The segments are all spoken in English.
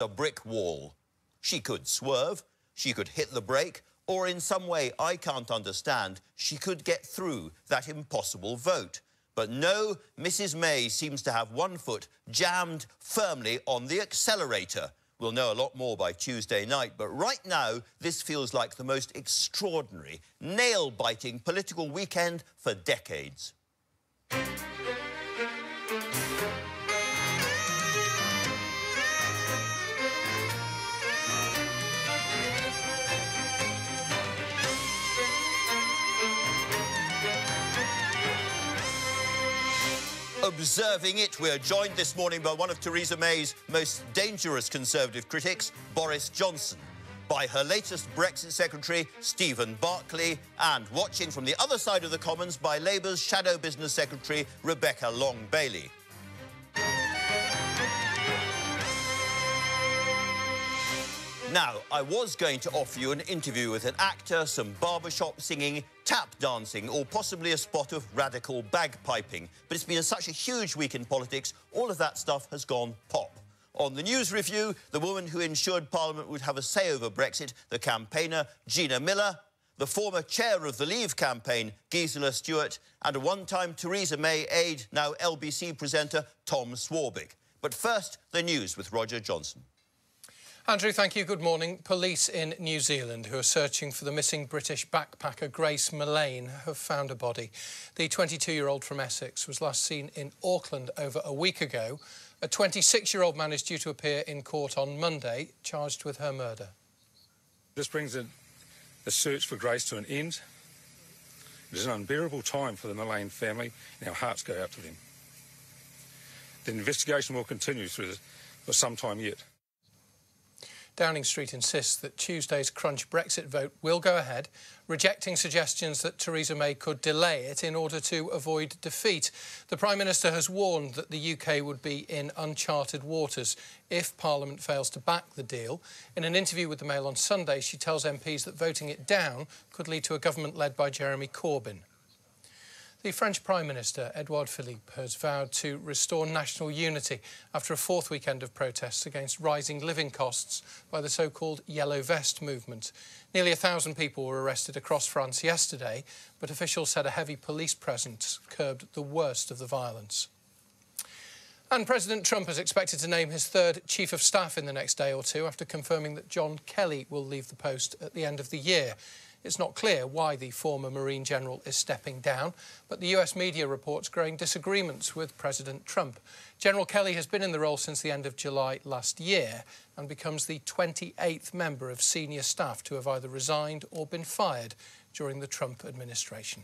a brick wall. She could swerve, she could hit the brake, or in some way I can't understand, she could get through that impossible vote. But no, Mrs May seems to have one foot jammed firmly on the accelerator. We'll know a lot more by Tuesday night, but right now, this feels like the most extraordinary, nail-biting political weekend for decades. Observing it, we're joined this morning by one of Theresa May's most dangerous Conservative critics, Boris Johnson, by her latest Brexit secretary, Stephen Barclay, and watching from the other side of the Commons by Labour's Shadow Business Secretary, Rebecca Long-Bailey. Now, I was going to offer you an interview with an actor, some barbershop singing, tap dancing, or possibly a spot of radical bagpiping. But it's been such a huge week in politics, all of that stuff has gone pop. On the news review, the woman who ensured Parliament would have a say over Brexit, the campaigner Gina Miller, the former chair of the Leave campaign, Gisela Stewart, and a one-time Theresa May aide, now LBC presenter, Tom Swarbrick. But first, the news with Roger Johnson. Andrew, thank you. Good morning. Police in New Zealand, who are searching for the missing British backpacker Grace Mullane, have found a body. The 22-year-old from Essex was last seen in Auckland over a week ago. A 26-year-old man is due to appear in court on Monday, charged with her murder. This brings the search for Grace to an end. It is an unbearable time for the Mullane family, and our hearts go out to them. The investigation will continue for some time yet. Downing Street insists that Tuesday's crunch Brexit vote will go ahead, rejecting suggestions that Theresa May could delay it in order to avoid defeat. The Prime Minister has warned that the UK would be in uncharted waters if Parliament fails to back the deal. In an interview with the Mail on Sunday, she tells MPs that voting it down could lead to a government led by Jeremy Corbyn. The French Prime Minister, Edouard Philippe, has vowed to restore national unity after a fourth weekend of protests against rising living costs by the so-called Yellow Vest movement. Nearly 1,000 people were arrested across France yesterday, but officials said a heavy police presence curbed the worst of the violence. And President Trump is expected to name his third Chief of Staff in the next day or two after confirming that John Kelly will leave the post at the end of the year. It's not clear why the former Marine General is stepping down, but the US media reports growing disagreements with President Trump. General Kelly has been in the role since the end of July last year and becomes the 28th member of senior staff to have either resigned or been fired during the Trump administration.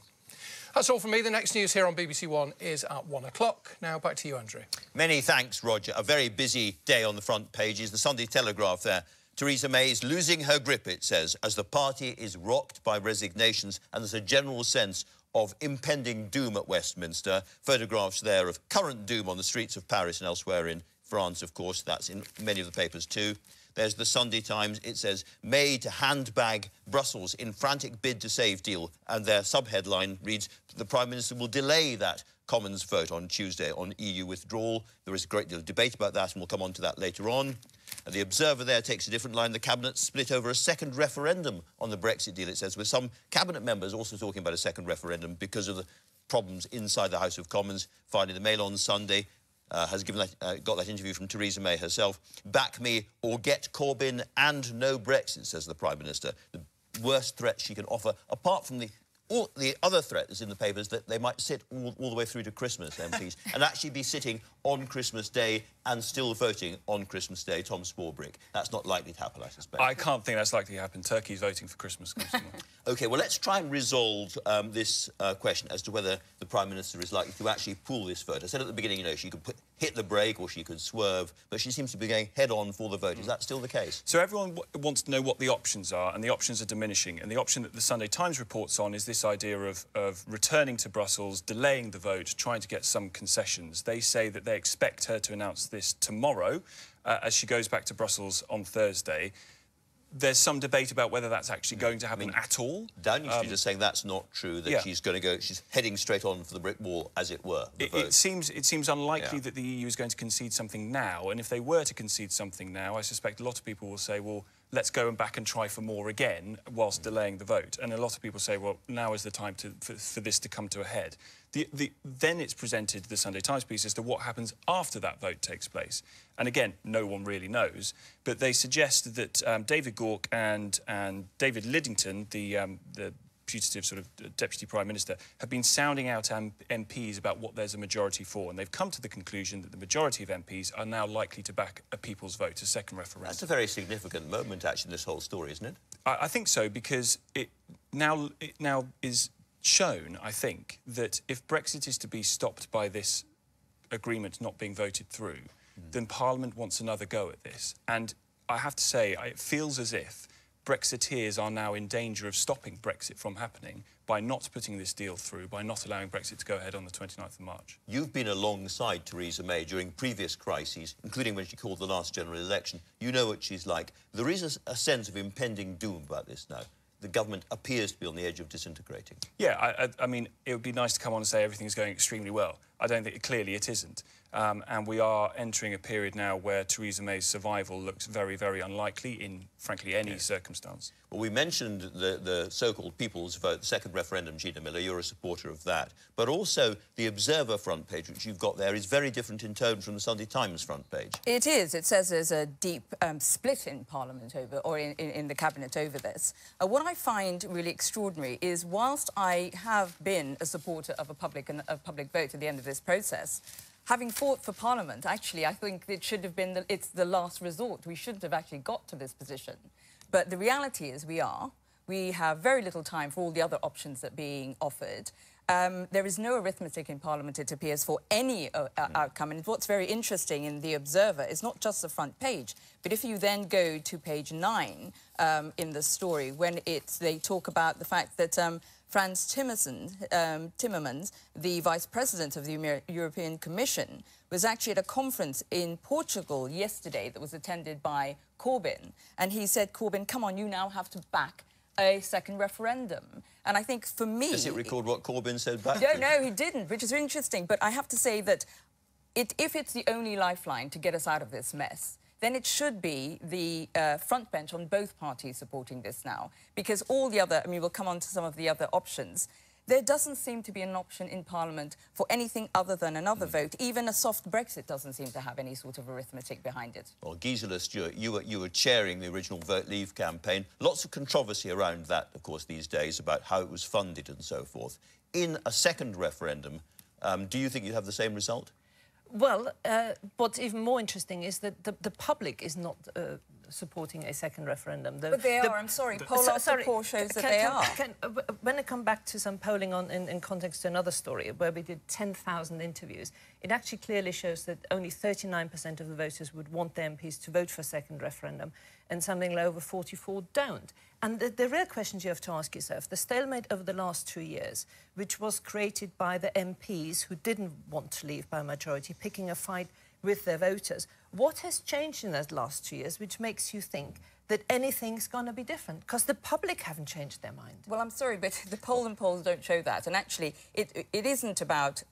That's all from me. The next news here on BBC One is at 1 o'clock. Now back to you, Andrew. Many thanks, Roger. A very busy day on the front pages. The Sunday Telegraph there. Theresa May is losing her grip, it says, as the party is rocked by resignations and there's a general sense of impending doom at Westminster. Photographs there of current doom on the streets of Paris and elsewhere in France, of course. That's in many of the papers too. There's the Sunday Times. It says, May to handbag Brussels in frantic bid to save deal. And their subheadline reads, the Prime Minister will delay that Commons vote on Tuesday on EU withdrawal. There is a great deal of debate about that, and we'll come on to that later on. And the Observer there takes a different line. The Cabinet split over a second referendum on the Brexit deal, it says, with some Cabinet members also talking about a second referendum because of the problems inside the House of Commons. Finally, the Mail on Sunday has got that interview from Theresa May herself. Back me or get Corbyn and no Brexit, says the Prime Minister. The worst threat she can offer, apart from the other threat is in the papers that they might sit all the way through to Christmas, MPs, and actually be sitting on Christmas Day and still voting on Christmas Day. Tom Swarbrick. That's not likely to happen, I suspect. I can't think that's likely to happen. Turkey's voting for Christmas. OK, well, let's try and resolve this question as to whether the Prime Minister is likely to actually pull this vote. I said at the beginning, you know, she could hit the brake or she could swerve, but she seems to be going head-on for the vote. Is that still the case? So everyone wants to know what the options are, and the options are diminishing. And the option that the Sunday Times reports on is this idea of returning to Brussels, delaying the vote, trying to get some concessions. They say that they expect her to announce this tomorrow as she goes back to Brussels on Thursday. there's some debate about whether that's actually going to happen at all. Downing Street is saying that's not true, that she's heading straight on for the brick wall, as it were. It seems unlikely that the EU is going to concede something now, and if they were to concede something now, I suspect a lot of people will say, well, let's go back and try for more again whilst delaying the vote. And a lot of people say, well, now is the time for this to come to a head. Then it's presented, the Sunday Times piece, as to what happens after that vote takes place. And again, no one really knows. But they suggest that David Gauke and David Lidington, the putative sort of Deputy Prime Minister, have been sounding out MPs about what there's a majority for. And they've come to the conclusion that the majority of MPs are now likely to back a people's vote, a second referendum. That's a very significant moment, actually, in this whole story, isn't it? I think so, because it now is shown, I think, that if Brexit is to be stopped by this agreement not being voted through, then Parliament wants another go at this. And I have to say, it feels as if Brexiteers are now in danger of stopping Brexit from happening by not putting this deal through, by not allowing Brexit to go ahead on the 29th of March. You've been alongside Theresa May during previous crises, including when she called the last general election. You know what she's like. There is a sense of impending doom about this now. The government appears to be on the edge of disintegrating. Yeah, I mean, it would be nice to come on and say everything's going extremely well. I don't think, clearly it isn't. And we are entering a period now where Theresa May's survival looks very, very unlikely in, frankly, any circumstance. Well, we mentioned the so-called People's Vote, the second referendum, Gina Miller, you're a supporter of that. But also the Observer front page, which you've got there, is very different in tone from the Sunday Times front page. It is. It says there's a deep split in Parliament over, or in the Cabinet over this. What I find really extraordinary is, whilst I have been a supporter of a public vote at the end of this process, having fought for Parliament, actually, I think it should have been it's the last resort. We shouldn't have actually got to this position. But the reality is we have very little time for all the other options that are being offered. There is no arithmetic in Parliament, it appears, for any outcome. And what's very interesting in The Observer is not just the front page, but if you then go to page 9 in the story, when they talk about the fact that Frans Timmermans, the Vice President of the European Commission, was actually at a conference in Portugal yesterday that was attended by Corbyn. And he said, Corbyn, come on, you now have to back a second referendum. And I think, for me... Does it record what Corbyn said back? No, he didn't, which is interesting. But I have to say that if it's the only lifeline to get us out of this mess, then it should be the front bench on both parties supporting this now. Because all the other... I mean, we'll come on to some of the other options. There doesn't seem to be an option in Parliament for anything other than another vote. Even a soft Brexit doesn't seem to have any sort of arithmetic behind it. Well, Gisela Stewart, you were chairing the original Vote Leave campaign. Lots of controversy around that, of course, these days, about how it was funded and so forth. In a second referendum, do you think you'd have the same result? Well, what's even more interesting is that the public is not supporting a second referendum. But they are, I'm sorry. Poll after poll shows that they are. When I come back to some polling in context to another story, where we did 10,000 interviews, it actually clearly shows that only 39% of the voters would want their MPs to vote for a second referendum, and something over 44 don't. And the real questions you have to ask yourself, the stalemate over the last 2 years, which was created by the MPs who didn't want to leave by majority, picking a fight with their voters, what has changed in those last 2 years which makes you think that anything's going to be different? Because the public haven't changed their mind. Well, I'm sorry, but the polls don't show that. And actually, it isn't about...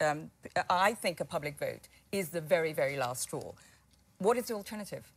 I think a public vote is the very, very last straw. What is the alternative?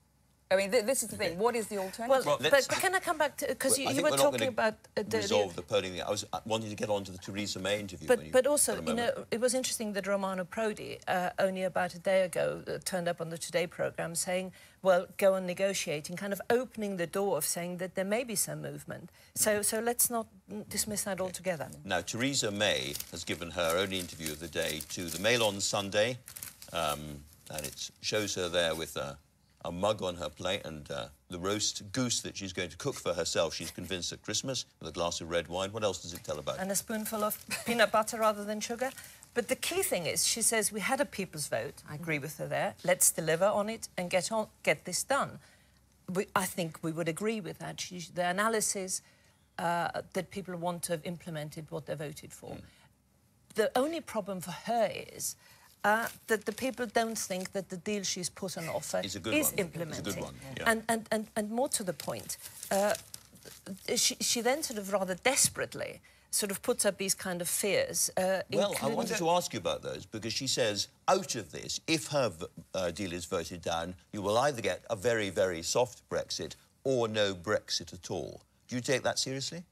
I mean, this is the thing. What is the alternative? Well, but can I come back to... Because you were talking about... resolve the polling thing. I was wanting to get on to the Theresa May interview. But also, you know, it was interesting that Romano Prodi, only about a day ago, turned up on the Today programme saying, well, go on negotiating, kind of opening the door of saying that there may be some movement. So let's not dismiss that altogether. Now, Theresa May has given her only interview of the day to the Mail on Sunday, and it shows her there with a mug on her plate and the roast goose that she's going to cook for herself, she's convinced, at Christmas, with a glass of red wine. What else does it tell about? And a spoonful of peanut butter rather than sugar. But the key thing is, she says, we had a people's vote. I agree with her there. Let's deliver on it and get this done. I think we would agree with that. The analysis that people want to have implemented what they voted for. The only problem for her is that the people don't think that the deal she's put on offer is implementing. It's a good one. Yeah. And more to the point, she then sort of rather desperately sort of puts up these kind of fears. Well, I wanted to ask you about those, because she says, out of this, if her deal is voted down, you will either get a very, very soft Brexit or no Brexit at all. Do you take that seriously?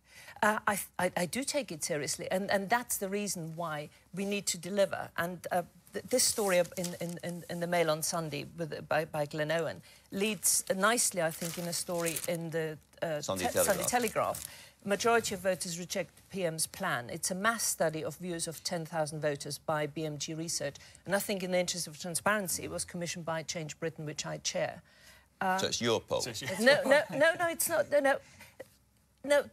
I do take it seriously, and that's the reason why we need to deliver. And this story in the Mail on Sunday by Glenn Owen leads nicely, I think, in a story in the Sunday Telegraph. Majority of voters reject PM's plan. It's a mass study of views of 10,000 voters by BMG Research, and I think in the interest of transparency, it was commissioned by Change Britain, which I chair. So it's your poll? No, it's not. No,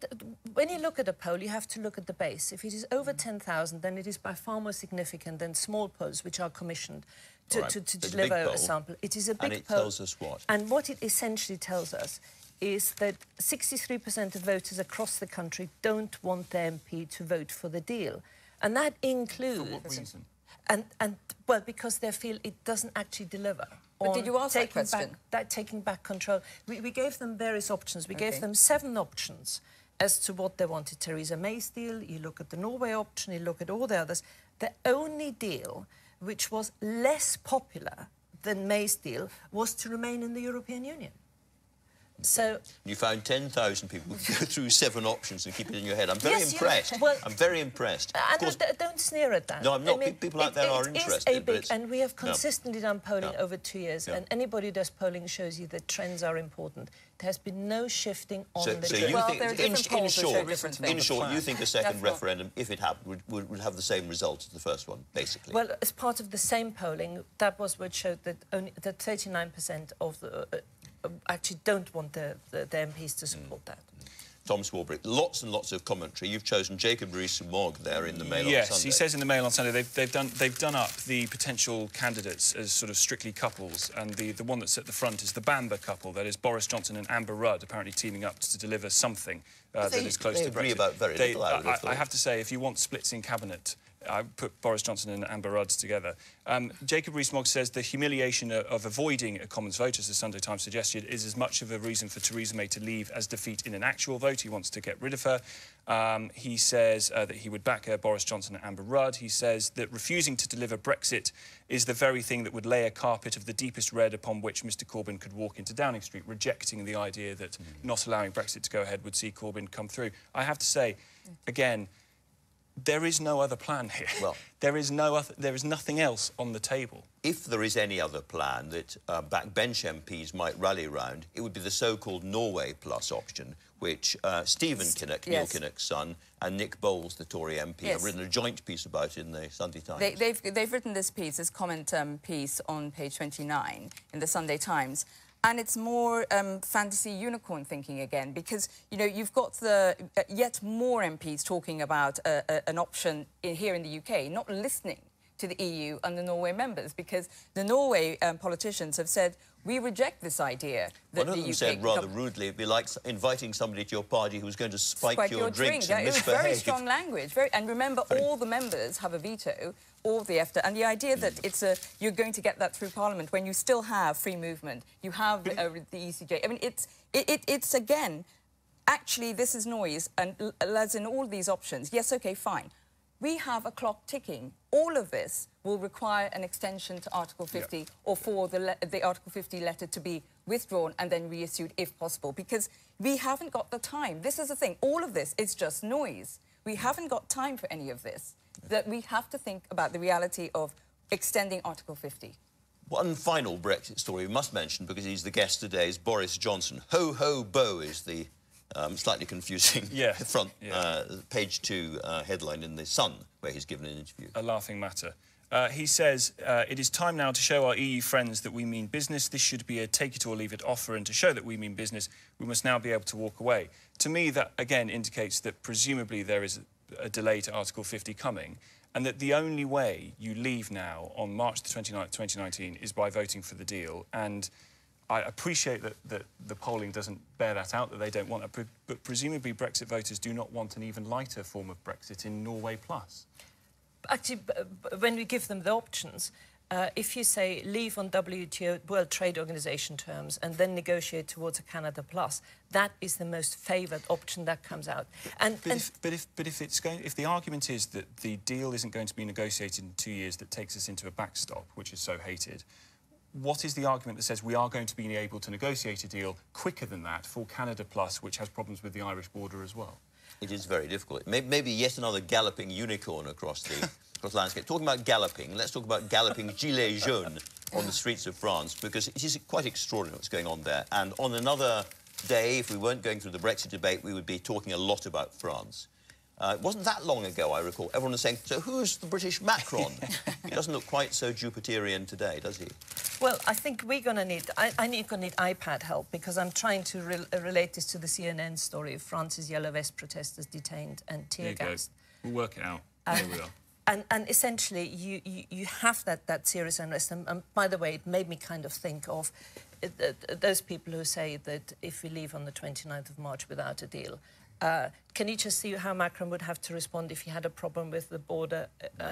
when you look at a poll, you have to look at the base. If it is over 10,000, then it is by far more significant than small polls, which are commissioned to deliver a sample. It is a big poll. And it tells us what? And what it essentially tells us is that 63% of voters across the country don't want their MP to vote for the deal. And that includes... For what reason? Well, because they feel it doesn't actually deliver. But did you ask that question? Taking back control. We gave them various options. We gave them 7 options as to what they wanted. Theresa May's deal, you look at the Norway option, you look at all the others. The only deal which was less popular than May's deal was to remain in the European Union. So you found 10,000 people go through 7 options and keep it in your head. I'm very impressed. Well, I'm very impressed. Of course, don't sneer at that. No, I'm not. I mean, people out there are interested. And we have consistently done polling over 2 years, and anybody who does polling shows you that trends are important. There has been no shifting on the... So you think, in short, you think a second referendum, if it happened, would have the same result as the first one, basically? Well, as part of the same polling, that was what showed that only that 39% of the... actually don't want the MPs to support that. Tom Swarbrick, lots and lots of commentary. You've chosen Jacob Rees-Mogg there in the Mail on Sunday. Yes, he says in the Mail on Sunday they've done up the potential candidates as sort of strictly couples, and the one that's at the front is the Bamber couple, that is Boris Johnson and Amber Rudd, apparently teaming up to deliver something that is close to Brexit. They agree about very little, I have to say, if you want splits in cabinet, I put Boris Johnson and Amber Rudd together. Jacob Rees-Mogg says the humiliation of avoiding a Commons vote, as the Sunday Times suggested, is as much of a reason for Theresa May to leave as defeat in an actual vote. He wants to get rid of her. He says that he would back Boris Johnson and Amber Rudd. He says that refusing to deliver Brexit is the very thing that would lay a carpet of the deepest red upon which Mr Corbyn could walk into Downing Street, rejecting the idea that not allowing Brexit to go ahead would see Corbyn come through. I have to say, again, there is no other plan here. Well, there is nothing else on the table. If there is any other plan that backbench MPs might rally around, it would be the so-called Norway Plus option, which Stephen Kinnock, Neil Kinnock's son, and Nick Bowles, the Tory MP, have written a joint piece about in the Sunday Times. They've written this piece, this comment piece on page 29 in the Sunday Times. And it's more fantasy unicorn thinking again, because, you know, you've got the yet more MPs talking about an option here in the UK, not listening to the EU and the Norway members, because the Norway politicians have said, we reject this idea that One of them said rather rudely, it'd be like inviting somebody to your party who's going to spike your drinks and misbehave. It was very strong language. And remember, all the members have a veto, all the EFTA, and the idea that you're going to get that through Parliament when you still have free movement, you have the ECJ. I mean, it's again, actually, this is noise, and as in all these options, yes, OK, fine. We have a clock ticking. All of this will require an extension to Article 50 or for the Article 50 letter to be withdrawn and then reissued if possible, because we haven't got the time. This is the thing. All of this is just noise. We haven't got time for any of this. That we have to think about the reality of extending Article 50. One final Brexit story we must mention, because he's the guest today, is Boris Johnson. Ho, ho, bo is the slightly confusing front page 2 headline in The Sun, where he's given an interview. A laughing matter. He says, it is time now to show our EU friends that we mean business. This should be a take-it-or-leave-it offer, and to show that we mean business, we must now be able to walk away. To me, that, again, indicates that presumably there is a delay to Article 50 coming, and that the only way you leave now on March the 29th, 2019 is by voting for the deal. And I appreciate that the polling doesn't bear that out, that they don't want it, but presumably Brexit voters do not want an even lighter form of Brexit in Norway Plus. Actually, when we give them the options, if you say leave on WTO, World Trade Organization terms, and then negotiate towards a Canada Plus, that is the most favoured option that comes out. But if the argument is that the deal isn't going to be negotiated in 2 years, that takes us into a backstop, which is so hated, what is the argument that says we are going to be able to negotiate a deal quicker than that for Canada Plus, which has problems with the Irish border as well? It is very difficult. Maybe yet another galloping unicorn across the landscape. Talking about galloping, let's talk about galloping gilets jaunes on the streets of France, because it is quite extraordinary what's going on there. And on another day, if we weren't going through the Brexit debate, we would be talking a lot about France. It wasn't that long ago, I recall, everyone was saying, so who's the British Macron? He doesn't look quite so Jupiterian today, does he? Well, I think we're going to need... I'm going to need iPad help, because I'm trying to relate this to the CNN story of France's yellow vest protesters detained and tear-gassed. We'll work it out. There we are. And essentially, you have that serious unrest. And by the way, it made me kind of think of those people who say that if we leave on the 29th of March without a deal, can you just see how Macron would have to respond if he had a problem with the border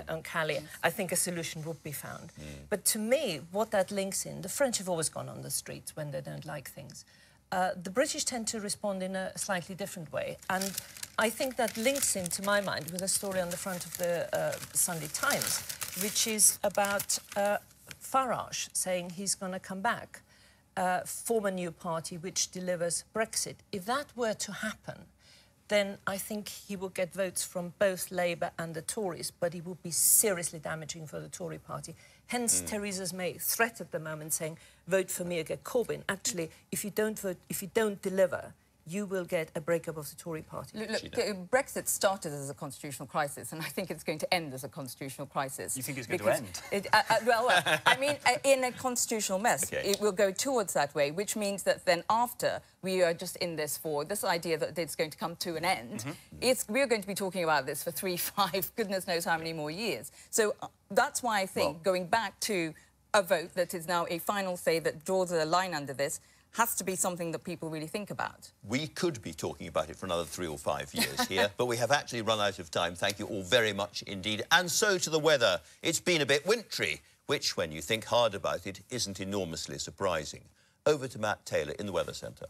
on Calais? I think a solution would be found. But to me, what that links in, the French have always gone on the streets when they don't like things. The British tend to respond in a slightly different way. And I think that links in, to my mind, with a story on the front of the Sunday Times, which is about Farage saying he's going to come back, form a new party which delivers Brexit. If that were to happen, then I think he will get votes from both Labour and the Tories, but he will be seriously damaging for the Tory party. Hence, Theresa May's threat at the moment saying, vote for me or get Corbyn. Actually, if you don't vote, if you don't deliver, you will get a breakup of the Tory party. Look, Brexit started as a constitutional crisis, and I think it's going to end as a constitutional crisis. You think it's going to end? Well, I mean, in a constitutional mess, it will go towards that way, which means that then after we are just in this for this idea that it's going to come to an end, we're going to be talking about this for 3, 5, goodness knows how many more years. So that's why I think going back to a vote that is now a final say that draws a line under this has to be something that people really think about. We could be talking about it for another 3 or 5 years here, but we have actually run out of time. Thank you all very much indeed. And so to the weather. It's been a bit wintry, which, when you think hard about it, isn't enormously surprising. Over to Matt Taylor in the Weather Centre.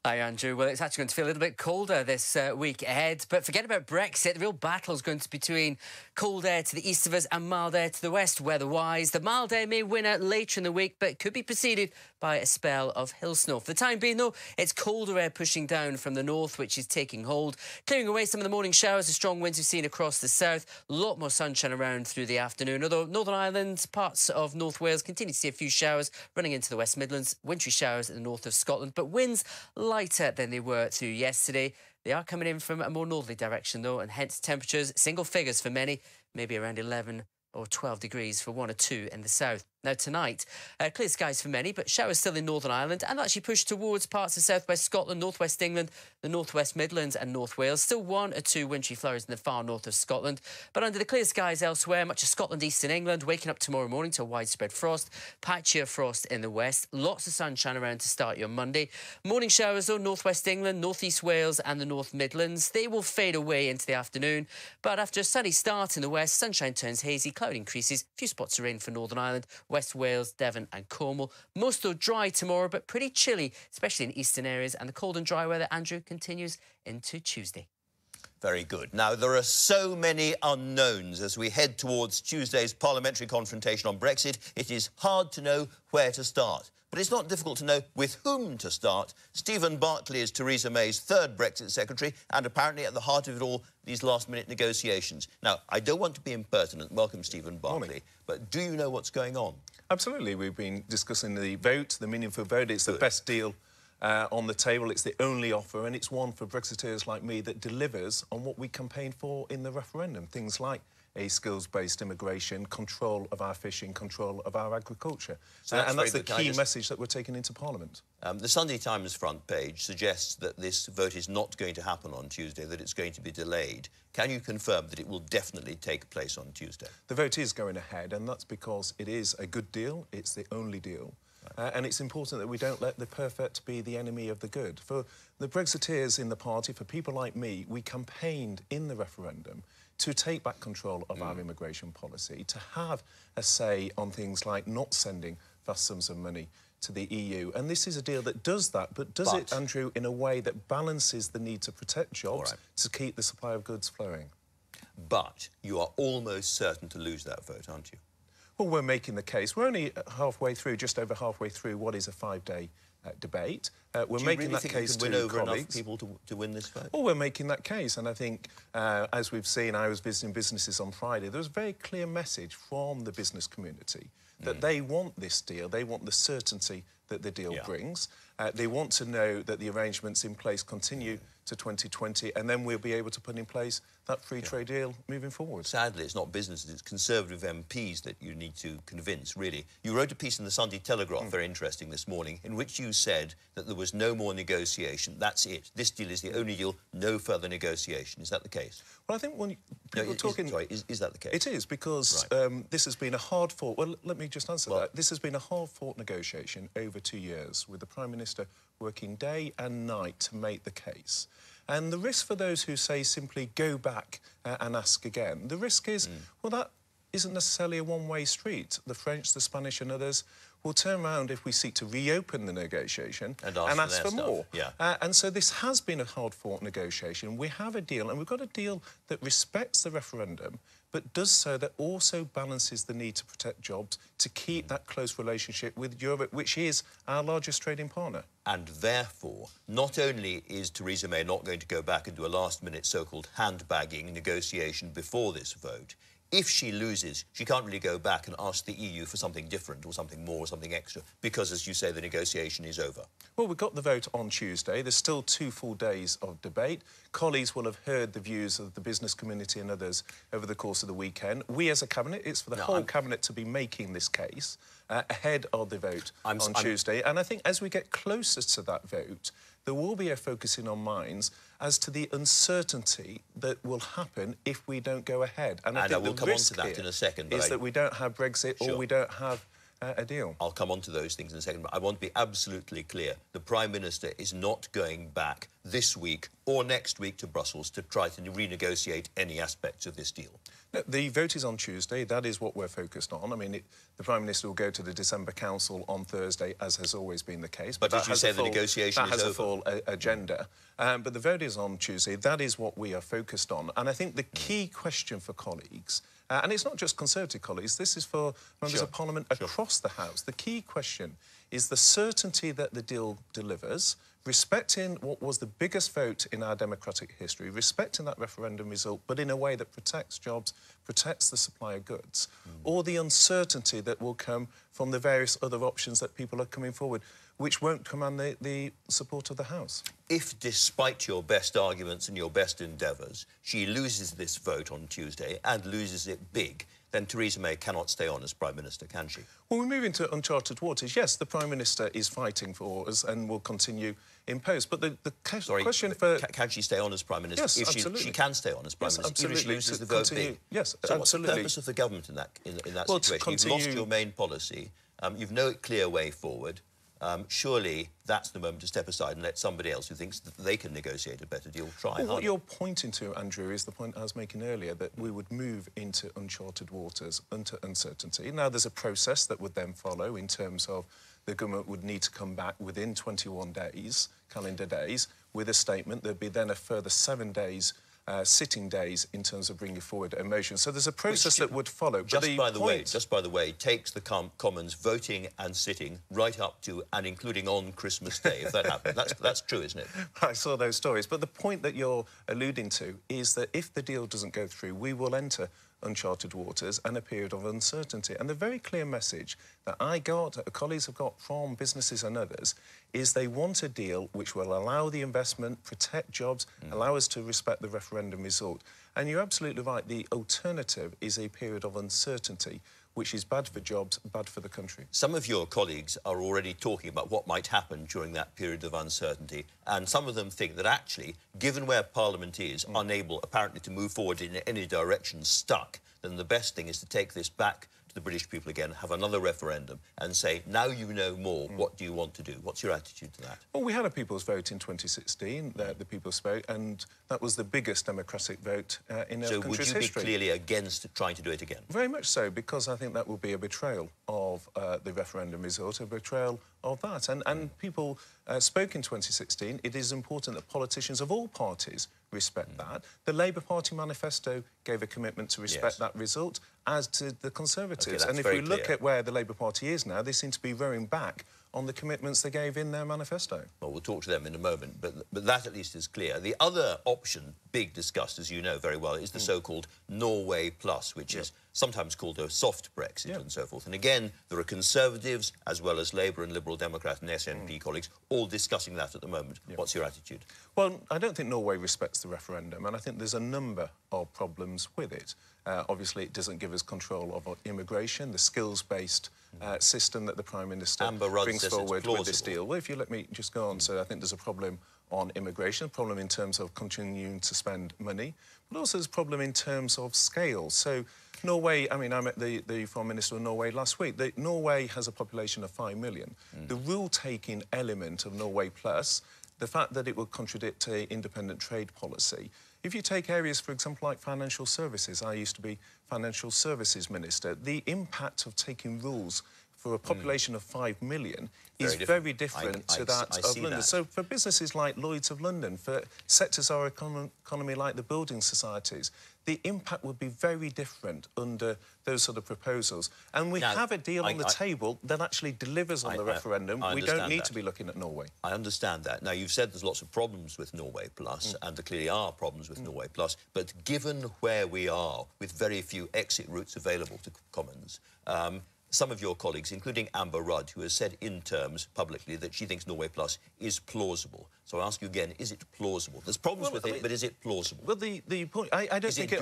Hi, Andrew. Well, it's actually going to feel a little bit colder this week ahead. But forget about Brexit. The real battle is going to be between cold air to the east of us and mild air to the west, weather-wise. The mild air may win out later in the week, but could be preceded by a spell of hill snow. For the time being, though, it's colder air pushing down from the north, which is taking hold, clearing away some of the morning showers, the strong winds we've seen across the south. A lot more sunshine around through the afternoon, although Northern Ireland, parts of North Wales continue to see a few showers running into the West Midlands, wintry showers in the north of Scotland, but winds lighter than they were through yesterday. They are coming in from a more northerly direction, though, and hence temperatures, single figures for many, maybe around 11 or 12 degrees for 1 or 2 in the south. Now, tonight, clear skies for many, but showers still in Northern Ireland and actually pushed towards parts of southwest Scotland, northwest England, the northwest Midlands and North Wales. Still 1 or 2 wintry flurries in the far north of Scotland. But under the clear skies elsewhere, much of Scotland, eastern England, waking up tomorrow morning to widespread frost, patchier frost in the west. Lots of sunshine around to start your Monday. Morning showers, though, northwest England, northeast Wales and the North Midlands. They will fade away into the afternoon. But after a sunny start in the west, sunshine turns hazy, cloud increases, a few spots of rain for Northern Ireland, West Wales, Devon and Cornwall. Most though dry tomorrow, but pretty chilly, especially in eastern areas. And the cold and dry weather, Andrew, continues into Tuesday. Very good. Now, there are so many unknowns as we head towards Tuesday's parliamentary confrontation on Brexit. It is hard to know where to start. But it's not difficult to know with whom to start. Stephen Barclay is Theresa May's third Brexit secretary and apparently at the heart of it all, these last-minute negotiations. Now, I don't want to be impertinent. Welcome, Stephen Barclay. Morning. But do you know what's going on? Absolutely. We've been discussing the vote, the meaningful vote. It's the best deal on the table. It's the only offer, and it's one for Brexiteers like me that delivers on what we campaigned for in the referendum. Things like a skills-based immigration, control of our fishing, control of our agriculture. And that's the key message that we're taking into Parliament. The Sunday Times front page suggests that this vote is not going to happen on Tuesday, that it's going to be delayed. Can you confirm that it will definitely take place on Tuesday? The vote is going ahead, and that's because it is a good deal. It's the only deal. And it's important that we don't let the perfect be the enemy of the good. For the Brexiteers in the party, for people like me, we campaigned in the referendum to take back control of our immigration policy, to have a say on things like not sending vast sums of money to the EU. And this is a deal that does that, but does it, Andrew, in a way that balances the need to protect jobs, to keep the supply of goods flowing. But you are almost certain to lose that vote, aren't you? Well, we're making the case. We're only halfway through, just over halfway through what is a 5-day debate. We're making that case to win over colleagues. Enough people to win this vote? Well, we're making that case, and I think, as we've seen, I was visiting businesses on Friday, there was a very clear message from the business community that they want this deal, they want the certainty that the deal brings. They want to know that the arrangements in place continue to 2020, and then we'll be able to put in place that free trade deal moving forward. Sadly, it's not businesses, it's Conservative MPs that you need to convince, really. You wrote a piece in the Sunday Telegraph, very interesting, this morning, in which you said that there was no more negotiation. That's it. This deal is the only deal, no further negotiation. Is that the case? Well, I think when people are talking... Is that the case? It is, because this has been a hard-fought... Well, let me just answer that. This has been a hard-fought negotiation over 2 years, with the Prime Minister working day and night to make the case. And the risk for those who say simply go back and ask again, the risk is, well, that isn't necessarily a one-way street. The French, the Spanish and others will turn around if we seek to reopen the negotiation and ask for more. And so this has been a hard-fought negotiation. We have a deal, and we've got a deal that respects the referendum, but does so that also balances the need to protect jobs, to keep that close relationship with Europe, which is our largest trading partner. And therefore, not only is Theresa May not going to go back and do a last-minute so-called handbagging negotiation before this vote, if she loses, she can't really go back and ask the EU for something different or something more or something extra, because, as you say, the negotiation is over. Well, we got the vote on Tuesday. There's still 2 full days of debate. Colleagues will have heard the views of the business community and others over the course of the weekend. We, as a Cabinet, it's for the whole Cabinet to be making this case ahead of the vote on Tuesday. And I think as we get closer to that vote, there will be a focus in our minds as to the uncertainty that will happen if we don't go ahead. And I think we'll come on to that in a second. Is that we don't have Brexit or we don't have a deal. I'll come on to those things in a second, but I want to be absolutely clear. The Prime Minister is not going back this week or next week to Brussels to try to renegotiate any aspects of this deal. No, the vote is on Tuesday. That is what we're focused on. I mean, the Prime Minister will go to the December Council on Thursday, as has always been the case. But as you say, the negotiation is over. That has a full agenda. But the vote is on Tuesday. That is what we are focused on. And I think the key question for colleagues, and it's not just Conservative colleagues, this is for members of Parliament across the House. The key question is the certainty that the deal delivers, respecting what was the biggest vote in our democratic history, respecting that referendum result, but in a way that protects jobs, protects the supply of goods, or the uncertainty that will come from the various other options that people are coming forward, which won't command the support of the House. If, despite your best arguments and your best endeavours, she loses this vote on Tuesday and loses it big, then Theresa May cannot stay on as Prime Minister, can she? Well, we move into uncharted waters. Yes, the Prime Minister is fighting for us and will continue in post. But the question for... Can she stay on as Prime Minister? Yes, if absolutely. She can stay on as Prime Minister, absolutely. even if she loses the vote big. Yes, so absolutely. what's the purpose of the government in that situation? You've lost your main policy. You've no clear way forward. Surely that's the moment to step aside and let somebody else who thinks that they can negotiate a better deal try harder. What you're pointing to, Andrew, is the point I was making earlier, that we would move into uncharted waters, into uncertainty. Now, there's a process that would then follow in terms of the government would need to come back within 21 days, calendar days, with a statement. There'd be then a further 7 days sitting days in terms of bringing forward a motion. So there's a process that would follow. Just by the way, takes the Commons voting and sitting right up to and including on Christmas Day, if that happens. That's true, isn't it? I saw those stories. But the point that you're alluding to is that if the deal doesn't go through, we will enter uncharted waters and a period of uncertainty. And the very clear message that I got, that colleagues have got from businesses and others, is they want a deal which will allow the investment, protect jobs, allow us to respect the referendum result. And you're absolutely right, the alternative is a period of uncertainty, which is bad for jobs, bad for the country. Some of your colleagues are already talking about what might happen during that period of uncertainty, and some of them think that actually, given where Parliament is, unable apparently to move forward in any direction, stuck, then the best thing is to take this back to the British people again, have another referendum and say, now you know more, what do you want to do? What's your attitude to that? Well, we had a people's vote in 2016, the people's vote, and that was the biggest democratic vote in our country's history. So would you be clearly against trying to do it again? Very much so, because I think that will be a betrayal of the referendum result, a betrayal of that. And people spoke in 2016. It is important that politicians of all parties respect that. The Labour Party manifesto gave a commitment to respect that result, as did the Conservatives. Okay, and if we look at where the Labour Party is now, they seem to be rowing back on the commitments they gave in their manifesto. Well, we'll talk to them in a moment, but that at least is clear. The other option, big discussed, as you know very well, is the so-called Norway Plus, which is sometimes called a soft Brexit and so forth. And again, there are Conservatives, as well as Labour and Liberal Democrat and SNP colleagues, all discussing that at the moment. What's your attitude? Well, I don't think Norway respects the referendum, and I think there's a number of problems with it. Obviously, it doesn't give us control of immigration, the skills-based system that the Prime Minister brings forward with this deal. Well, if you let me just go on, so I think there's a problem on immigration, a problem in terms of continuing to spend money, but also there's a problem in terms of scale. So Norway, I mean, I met the Foreign Minister of Norway last week. Norway has a population of 5 million. The rule-taking element of Norway Plus, the fact that it will contradict an independent trade policy. If you take areas, for example, like financial services, I used to be Financial Services Minister, the impact of taking rules for a population of 5 million is very different to that of London. So for businesses like Lloyd's of London, for sectors of our economy like the building societies, the impact would be very different under those sort of proposals. And we have a deal on the table that actually delivers on the referendum. We don't need to be looking at Norway. I understand that. Now, you've said there's lots of problems with Norway Plus, and there clearly are problems with Norway Plus, but given where we are, with very few exit routes available to Commons, some of your colleagues, including Amber Rudd, who has said in terms publicly that she thinks Norway Plus is plausible. So I ask you again, is it plausible? There's problems with it, but is it plausible? Well, the point... I don't think it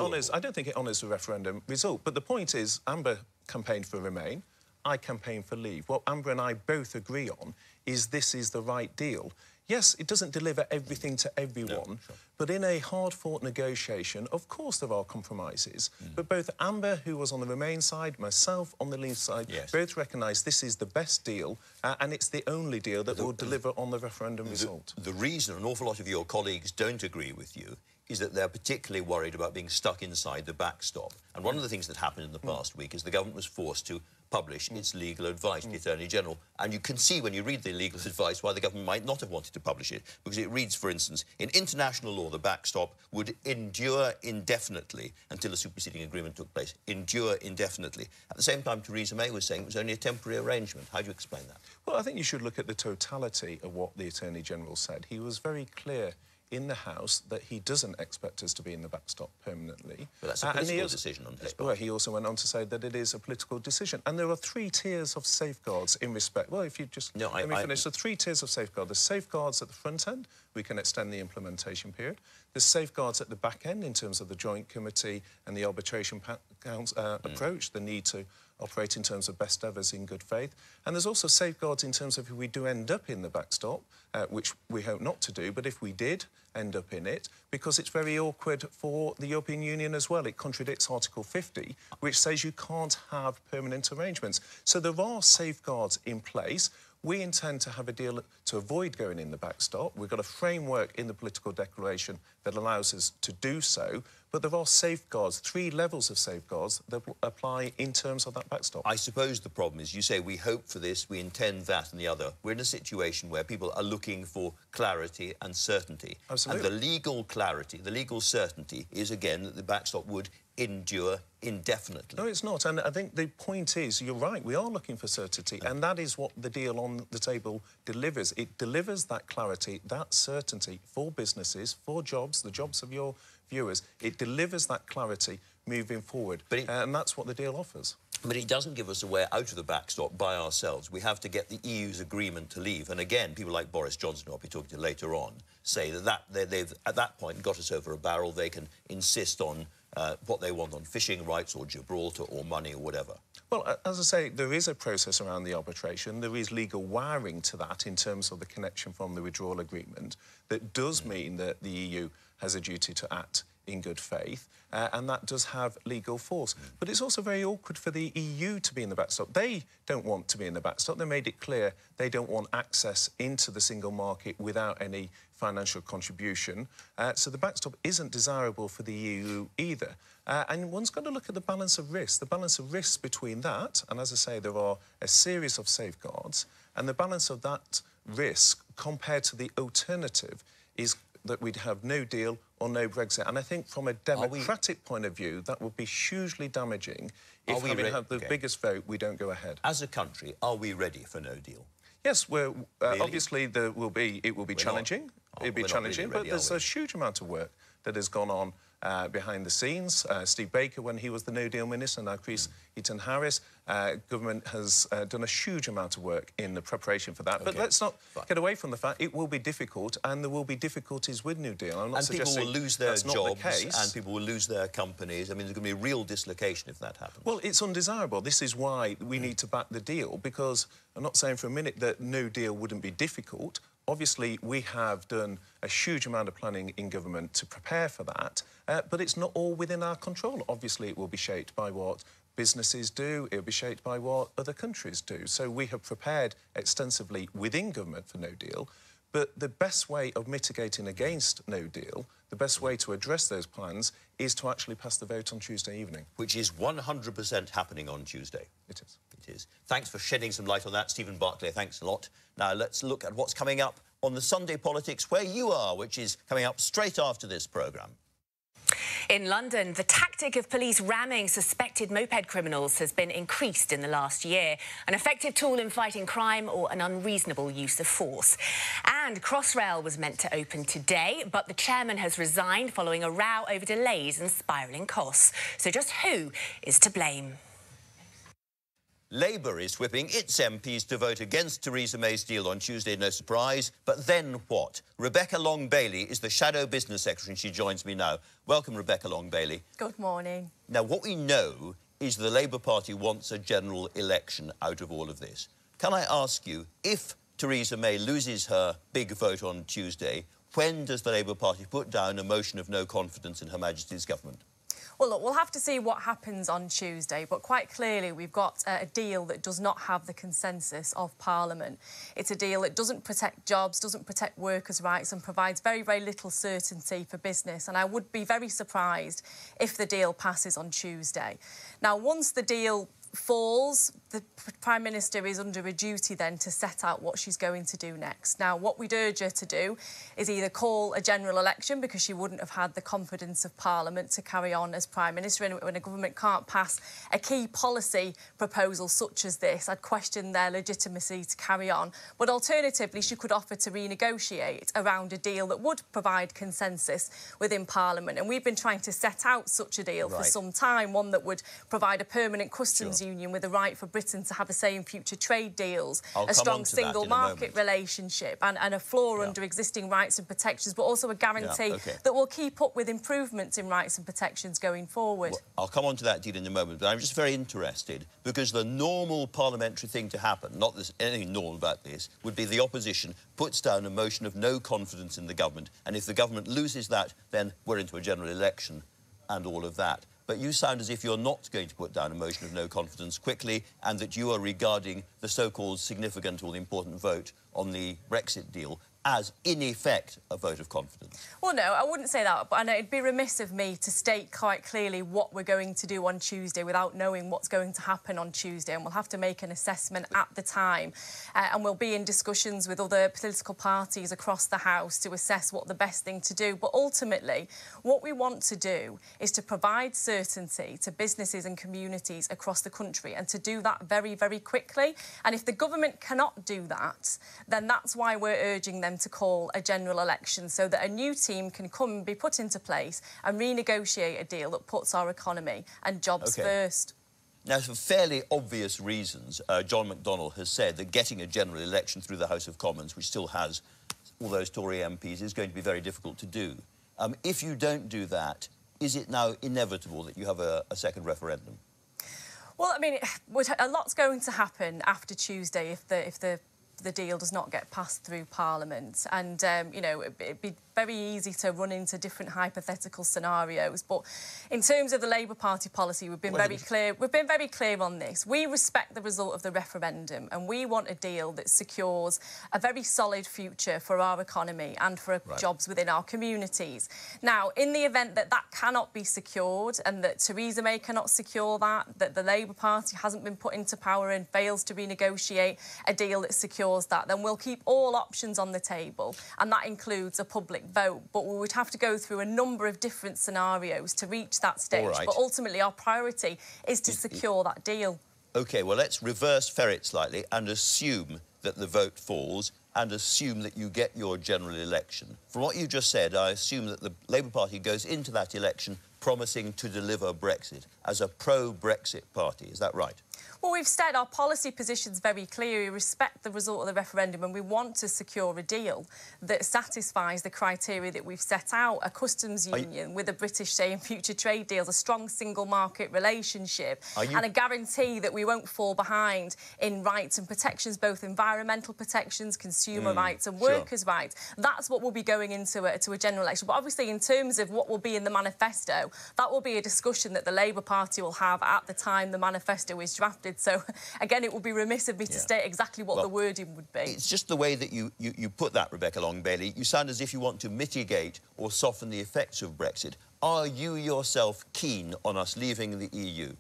honours the referendum result. But the point is, Amber campaigned for Remain, I campaigned for Leave. What Amber and I both agree on is this is the right deal. Yes, it doesn't deliver everything to everyone, but in a hard-fought negotiation, of course there are compromises. But both Amber, who was on the Remain side, myself on the Leave side, both recognise this is the best deal, and it's the only deal that will deliver on the referendum result. The reason an awful lot of your colleagues don't agree with you is that they're particularly worried about being stuck inside the backstop. And one of the things that happened in the past week is the government was forced to publish its legal advice to the Attorney-General. And you can see when you read the legal advice why the government might not have wanted to publish it, because it reads, for instance, in international law, the backstop would endure indefinitely until a superseding agreement took place. Endure indefinitely. At the same time, Theresa May was saying it was only a temporary arrangement. How do you explain that? Well, I think you should look at the totality of what the Attorney-General said. He was very clear in the House that he doesn't expect us to be in the backstop permanently. But that's a political decision on his part. Well, he also went on to say that it is a political decision. And there are 3 tiers of safeguards in respect... Well, if you just... let me finish. So 3 tiers of safeguard. There's safeguards at the front end. We can extend the implementation period. There's safeguards at the back end in terms of the Joint Committee and the arbitration approach, the need to operate in terms of best efforts in good faith. And there's also safeguards in terms of if we do end up in the backstop, which we hope not to do, but if we did end up in it, because it's very awkward for the European Union as well. It contradicts Article 50, which says you can't have permanent arrangements. So there are safeguards in place. We intend to have a deal to avoid going in the backstop. We've got a framework in the political declaration that allows us to do so, but there are safeguards, 3 levels of safeguards that will apply in terms of that backstop. I suppose the problem is you say we hope for this, we intend that and the other. We're in a situation where people are looking for clarity and certainty. Absolutely. And the legal clarity, the legal certainty is, again, that the backstop would endure indefinitely. No, it's not. And I think the point is, you're right, we are looking for certainty, and that is what the deal on the table delivers. It delivers that clarity, that certainty for businesses, for jobs, the jobs of your viewers. It delivers that clarity moving forward, and that's what the deal offers. But it doesn't give us a way out of the backstop by ourselves. We have to get the EU's agreement to leave. And again, people like Boris Johnson, who I'll be talking to later on, say that they've, at that point, got us over a barrel. They can insist on what they want on fishing rights or Gibraltar or money or whatever. Well, as I say, there is a process around the arbitration. There is legal wiring to that in terms of the connection from the withdrawal agreement that does mean that the EU has a duty to act in good faith, and that does have legal force. But it's also very awkward for the EU to be in the backstop. They don't want to be in the backstop. They made it clear they don't want access into the single market without any financial contribution. So the backstop isn't desirable for the EU either. And one's got to look at the balance of risk. The balance of risks between that, and as I say, there are a series of safeguards, and the balance of that risk compared to the alternative is that we'd have no deal or no Brexit. And I think from a democratic point of view, that would be hugely damaging if having had the biggest vote, we don't go ahead. As a country, are we ready for no deal? Yes, we're, obviously it will be challenging. It'll be challenging, really ready, but there's a huge amount of work that has gone on behind the scenes. Steve Baker, when he was the No Deal Minister, now Chris Heaton-Harris, government has done a huge amount of work in the preparation for that. But let's not get away from the fact it will be difficult, and there will be difficulties with New Deal. I'm not suggesting people will lose their jobs, and people will lose their companies. I mean, there's going to be a real dislocation if that happens. Well, it's undesirable. This is why we need to back the deal, because I'm not saying for a minute that no deal wouldn't be difficult. Obviously, we have done a huge amount of planning in government to prepare for that, but it's not all within our control. Obviously, it will be shaped by what businesses do, it'll be shaped by what other countries do. So we have prepared extensively within government for no deal, but the best way of mitigating against no deal, the best way to address those plans is to actually pass the vote on Tuesday evening. Which is 100% happening on Tuesday. It is. It is. Thanks for shedding some light on that, Stephen Barclay. Thanks a lot. Now, let's look at what's coming up on the Sunday Politics Where You Are, which is coming up straight after this programme. In London, the tactic of police ramming suspected moped criminals has been increased in the last year, an effective tool in fighting crime or an unreasonable use of force. And Crossrail was meant to open today, but the chairman has resigned following a row over delays and spiralling costs. So just who is to blame? Labour is whipping its MPs to vote against Theresa May's deal on Tuesday, no surprise. But then what? Rebecca Long-Bailey is the Shadow Business Secretary, and she joins me now. Welcome, Rebecca Long-Bailey. Good morning. Now, what we know is the Labour Party wants a general election out of all of this. Can I ask you, if Theresa May loses her big vote on Tuesday, when does the Labour Party put down a motion of no confidence in Her Majesty's government? Well, look, we'll have to see what happens on Tuesday, but quite clearly we've got a deal that does not have the consensus of Parliament. It's a deal that doesn't protect jobs, doesn't protect workers' rights and provides very, very little certainty for business. And I would be very surprised if the deal passes on Tuesday. Now, once the deal falls, the Prime Minister is under a duty then to set out what she's going to do next. Now, what we'd urge her to do is either call a general election, because she wouldn't have had the confidence of Parliament to carry on as Prime Minister, and when a government can't pass a key policy proposal such as this, I'd question their legitimacy to carry on. But alternatively, she could offer to renegotiate around a deal that would provide consensus within Parliament. And we've been trying to set out such a deal for some time, one that would provide a permanent customs union with the right for Britain to have a say in future trade deals, a strong single market relationship and a floor under existing rights and protections, but also a guarantee that will keep up with improvements in rights and protections going forward. Well, I'll come on to that deal in a moment, but I'm just very interested, because the normal parliamentary thing to happen, not there's anything normal about this, would be the opposition puts down a motion of no confidence in the government, and if the government loses that, then we're into a general election and all of that. But you sound as if you're not going to put down a motion of no confidence quickly, and that you are regarding the so-called significant or the important vote on the Brexit deal as, in effect, a vote of confidence. Well, no, I wouldn't say that, but it'd be remiss of me to state quite clearly what we're going to do on Tuesday without knowing what's going to happen on Tuesday, and we'll have to make an assessment at the time. And we'll be in discussions with other political parties across the House to assess what the best thing to do. But ultimately, what we want to do is to provide certainty to businesses and communities across the country, and to do that very, very quickly. And if the government cannot do that, then that's why we're urging them to call a general election, so that a new team can come and be put into place and renegotiate a deal that puts our economy and jobs first. Now, for fairly obvious reasons, John McDonnell has said that getting a general election through the House of Commons, which still has all those Tory MPs, is going to be very difficult to do. If you don't do that, is it now inevitable that you have a second referendum? Well, I mean, a lot's going to happen after Tuesday if the the deal does not get passed through Parliament. And, you know, it'd be very easy to run into different hypothetical scenarios. But in terms of the Labour Party policy, we've been very clear. We've been very clear on this. We respect the result of the referendum, and we want a deal that secures a very solid future for our economy and for jobs within our communities. Now, in the event that that cannot be secured and that Theresa May cannot secure that the Labour Party hasn't been put into power and fails to renegotiate a deal that secures that, then we'll keep all options on the table, and that includes a public vote. But we would have to go through a number of different scenarios to reach that stage. But ultimately, our priority is to secure that deal. OK, well, let's reverse ferret slightly and assume that the vote falls and assume that you get your general election. From what you just said, I assume that the Labour Party goes into that election promising to deliver Brexit as a pro-Brexit party. Is that right? Well, we've said our policy position's very clear. We respect the result of the referendum and we want to secure a deal that satisfies the criteria that we've set out, a customs union with a British say in future trade deals, a strong single market relationship and a guarantee that we won't fall behind in rights and protections, both environmental protections, consumer rights and workers' rights. That's what we'll be going into a general election. But obviously, in terms of what will be in the manifesto, that will be a discussion that the Labour Party will have at the time the manifesto is drafted. So, again, it would be remiss of me to state exactly what the wording would be. It's just the way that you put that, Rebecca Long-Bailey. You sound as if you want to mitigate or soften the effects of Brexit. Are you yourself keen on us leaving the EU?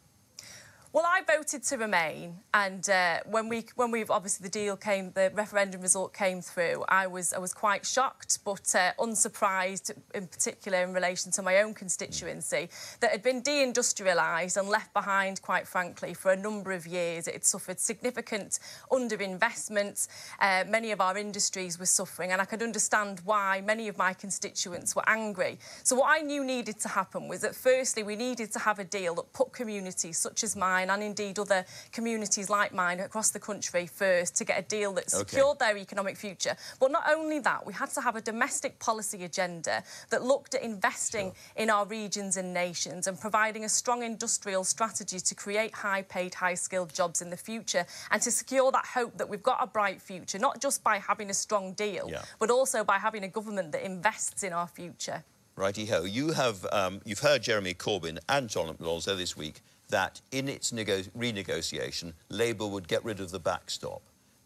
Well, I voted to remain, and when we've obviously the referendum result came through, I was quite shocked, but unsurprised, in particular in relation to my own constituency, that had been deindustrialised and left behind, quite frankly, for a number of years. It had suffered significant underinvestment. Many of our industries were suffering, and I could understand why many of my constituents were angry. So what I knew needed to happen was that, firstly, we needed to have a deal that put communities such as mine and indeed other communities like mine across the country first, to get a deal that secured their economic future. But not only that, we had to have a domestic policy agenda that looked at investing in our regions and nations and providing a strong industrial strategy to create high-paid, high-skilled jobs in the future and to secure that hope that we've got a bright future, not just by having a strong deal, but also by having a government that invests in our future. Righty-ho. You've heard Jeremy Corbyn and John McDonnell say this week that in its renegotiation, Labour would get rid of the backstop.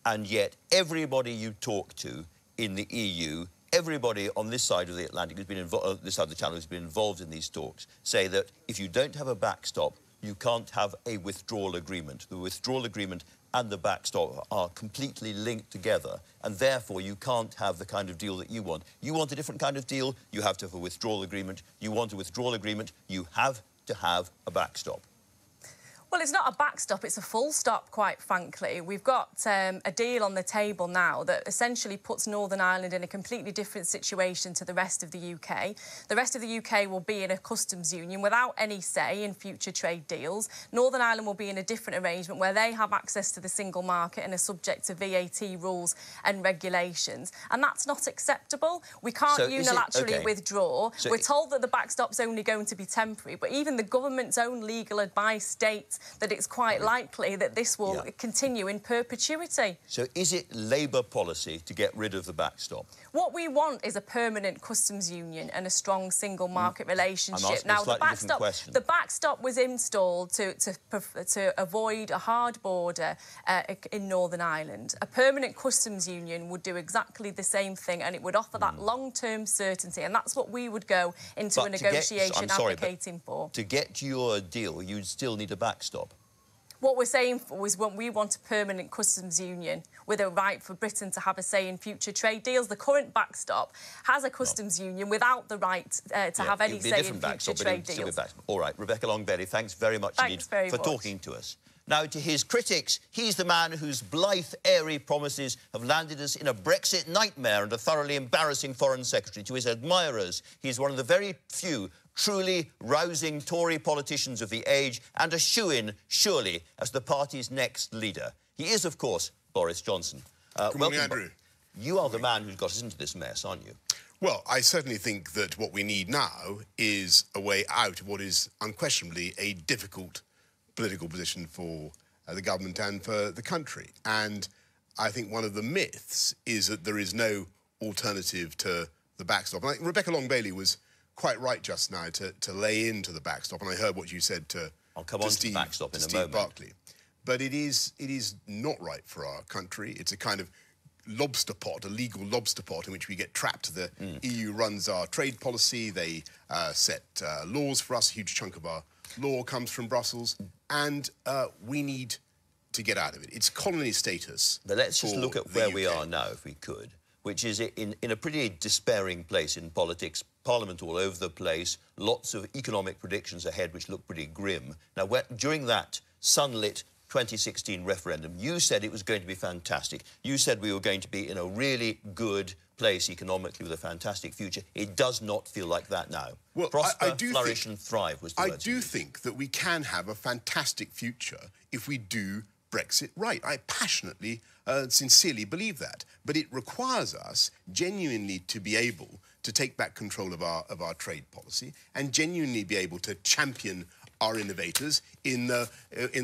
And yet everybody you talk to in the EU, everybody on this side of the Atlantic who's been involved, this side of the Channel who's been involved in these talks, say that if you don't have a backstop, you can't have a withdrawal agreement. The withdrawal agreement and the backstop are completely linked together, and therefore you can't have the kind of deal that you want. You want a different kind of deal, you have to have a withdrawal agreement. You want a withdrawal agreement, you have to have a backstop. Well, it's not a backstop, it's a full stop, quite frankly. We've got a deal on the table now that essentially puts Northern Ireland in a completely different situation to the rest of the UK. The rest of the UK will be in a customs union without any say in future trade deals. Northern Ireland will be in a different arrangement where they have access to the single market and are subject to VAT rules and regulations. And that's not acceptable. We can't unilaterally withdraw. We're told that the backstop's only going to be temporary, but even the government's own legal advice states that it's quite likely that this will continue in perpetuity. So is it Labour policy to get rid of the backstop? What we want is a permanent customs union and a strong single market relationship. Now, the backstop was installed to avoid a hard border in Northern Ireland. A permanent customs union would do exactly the same thing, and it would offer that long-term certainty, and that's what we would go into a negotiation advocating for. To get your deal, you'd still need a backstop. What we're saying was when we want a permanent customs union with a right for Britain to have a say in future trade deals. The current backstop has a customs union without the right to have any say in future trade deals. All right, Rebecca Long-Bailey, thanks very much indeed for talking to us. Now, to his critics, he's the man whose blithe, airy promises have landed us in a Brexit nightmare and a thoroughly embarrassing Foreign Secretary. To his admirers, he's one of the very few truly rousing Tory politicians of the age and a shoo-in, surely, as the party's next leader. He is, of course, Boris Johnson. Good morning, Andrew. You are the man who's got us into this mess, aren't you? Well, I certainly think that what we need now is a way out of what is unquestionably a difficult political position for the government and for the country. And I think one of the myths is that there is no alternative to the backstop. And Rebecca Long-Bailey was quite right just now to lay into the backstop, and I heard what you said to I'll come on to the backstop in a moment. Barclay. But it is not right for our country. It's a kind of lobster pot, a legal lobster pot in which we get trapped. The EU runs our trade policy. They set laws for us. A huge chunk of our law comes from Brussels, and we need to get out of it. It's colony status. But let's just look at where we are now, if we could, which is in a pretty despairing place in politics. Parliament all over the place, lots of economic predictions ahead which look pretty grim. Now, during that sunlit 2016 referendum, you said it was going to be fantastic. You said we were going to be in a really good place economically with a fantastic future. It does not feel like that now. Well, prosper, flourish and thrive was the word. I do think that we can have a fantastic future if we do Brexit right. I passionately, sincerely believe that. But it requires us genuinely to be able to take back control of our trade policy and genuinely be able to champion our innovators in the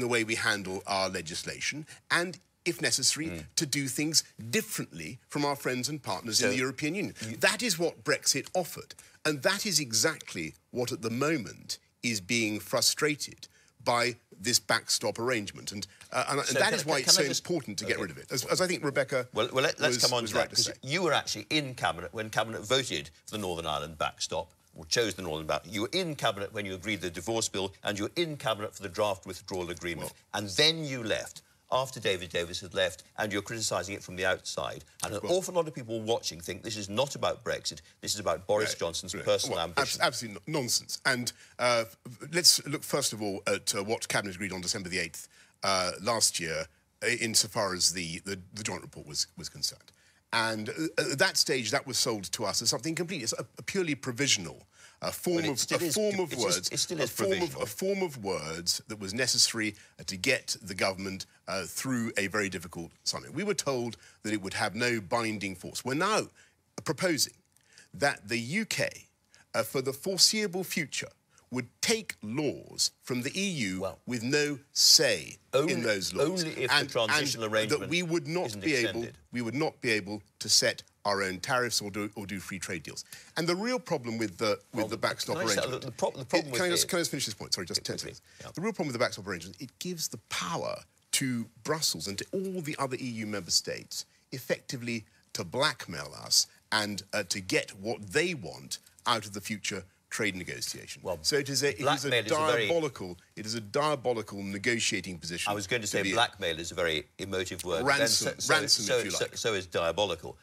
way we handle our legislation, and, if necessary, to do things differently from our friends and partners in the European Union. That is what Brexit offered, and that is exactly what, at the moment, is being frustrated by this backstop arrangement, and that is why it's so important to get rid of it, as I think Rebecca let's come on to that, right to say. You were actually in Cabinet when Cabinet voted for the Northern Ireland backstop, or chose the Northern backstop. You were in Cabinet when you agreed the divorce bill, and you were in Cabinet for the draft withdrawal agreement, and then you left after David Davis had left, and you're criticising it from the outside. And an awful lot of people watching think this is not about Brexit, this is about Boris Johnson's personal ambition. Absolutely nonsense. And let's look, first of all, at what Cabinet agreed on December the 8th last year, insofar as the joint report was concerned. And at that stage, that was sold to us as something completely, it's a purely provisional form of words that was necessary to get the government through a very difficult summit. We were told that it would have no binding force. We're now proposing that the UK, for the foreseeable future, would take laws from the EU with no say in those laws. Only if the transitional arrangement that we would not isn't be extended. able to set our own tariffs or do free trade deals. And the real problem with the backstop arrangement... The problem can I just finish this point? Sorry, just 10 seconds. Yeah. The real problem with the backstop arrangement, it gives the power to Brussels and to all the other EU member states effectively to blackmail us and to get what they want out of the future trade negotiation. Well, so it is a diabolical negotiating position. I was going to say blackmail is a very emotive word. Ransom, if you like. So is diabolical.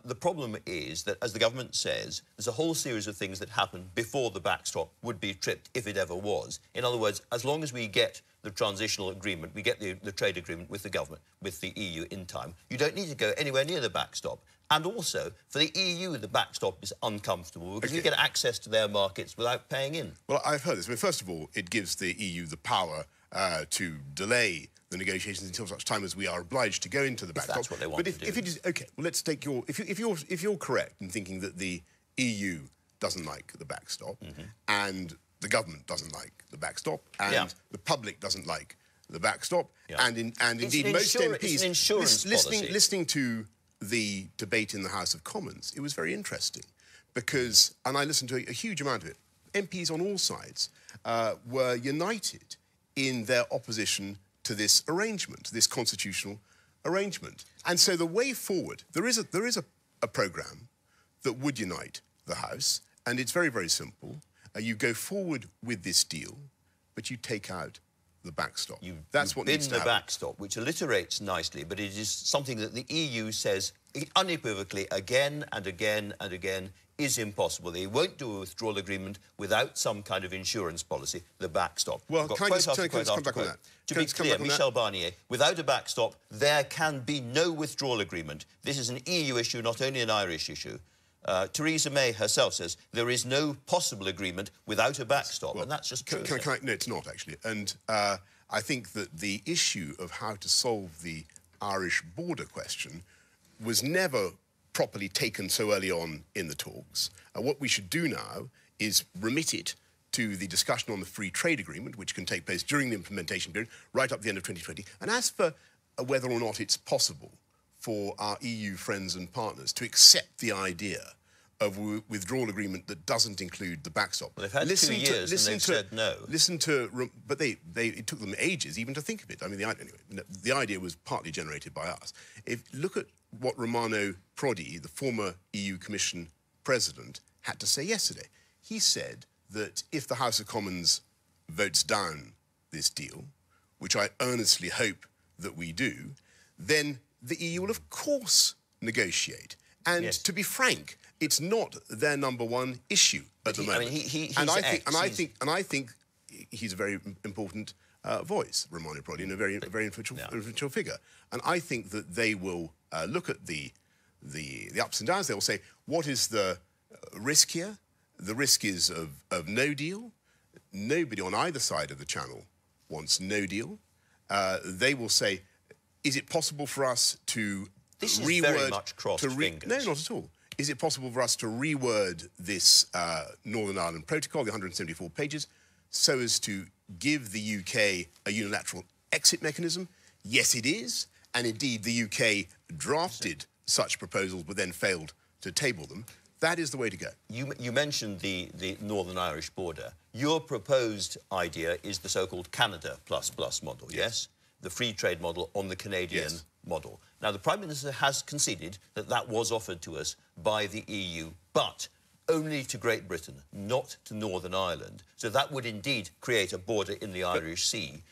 The problem is that, as the government says, there's a whole series of things that happen before the backstop would be tripped, if it ever was. In other words, as long as we get the transitional agreement, we get the trade agreement with the government, with the EU in time, you don't need to go anywhere near the backstop. And also, for the EU, the backstop is uncomfortable because you get access to their markets without paying in. Well, I've heard this. I mean, first of all, it gives the EU the power to delay the negotiations until such time as we are obliged to go into the backstop. That's what they want to do. But if it is... OK, well, let's take your... If you're correct in thinking that the EU doesn't like the backstop and the government doesn't like the backstop and the public doesn't like the backstop and indeed most MPs... Listening to the debate in the House of Commons, it was very interesting because, and I listened to a huge amount of it, MPs on all sides were united in their opposition to this arrangement, this constitutional arrangement. And so the way forward, there is a programme that would unite the House, and it's very, very simple. You go forward with this deal, but you take out the backstop. That's what needs to happen. The backstop, which alliterates nicely, but it is something that the EU says unequivocally again and again and again is impossible. They won't do a withdrawal agreement without some kind of insurance policy, the backstop. Well, can I just come back on that? To be clear, Michel Barnier, without a backstop, there can be no withdrawal agreement. This is an EU issue, not only an Irish issue. Theresa May herself says there is no possible agreement without a backstop, and that's just true. No, it's not, actually. And I think that the issue of how to solve the Irish border question was never properly taken so early on in the talks. What we should do now is remit it to the discussion on the free trade agreement, which can take place during the implementation period, right up to the end of 2020. And as for whether or not it's possible for our EU friends and partners to accept the idea of a withdrawal agreement that doesn't include the backstop. Well, they've had 2 years and they've said no. But it took them ages even to think of it. I mean, anyway, the idea was partly generated by us. Look at what Romano Prodi, the former EU Commission President, had to say yesterday. He said that if the House of Commons votes down this deal, which I earnestly hope that we do, then the EU will, of course, negotiate. And yes. to be frank, it's not their number-one issue at the moment. I think he's a very important voice, Romano Prodi, and a very influential figure. And I think that they will look at the ups and downs. They will say, what is the risk here? The risk is of no deal. Nobody on either side of the channel wants no deal. They will say, is it possible for us to This reword... is very much crossed fingers. No, not at all. Is it possible for us to reword this Northern Ireland Protocol, the 174 pages, so as to give the UK a unilateral exit mechanism? Yes, it is. And indeed, the UK drafted such proposals but then failed to table them. That is the way to go. You mentioned the Northern Irish border. Your proposed idea is the so-called Canada plus model, yes? The free trade model on the Canadian model. Now, the Prime Minister has conceded that that was offered to us by the EU, but only to Great Britain, not to Northern Ireland. So that would indeed create a border in the Irish Sea.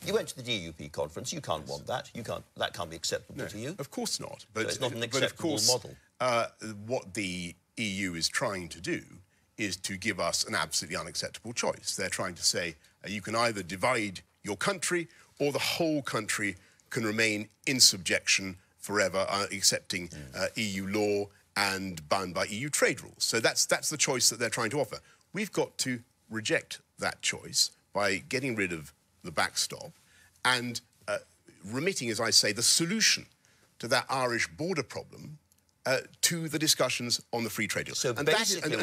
You went to the DUP conference. You can't want that. That can't be acceptable to you. Of course not. But so it's not an acceptable model. What the EU is trying to do is to give us an absolutely unacceptable choice. They're trying to say you can either divide your country or the whole country can remain in subjection forever, accepting EU law and bound by EU trade rules. So that's the choice that they're trying to offer. We've got to reject that choice by getting rid of the backstop and remitting, as I say, the solution to that Irish border problem to the discussions on the free trade deal. So basically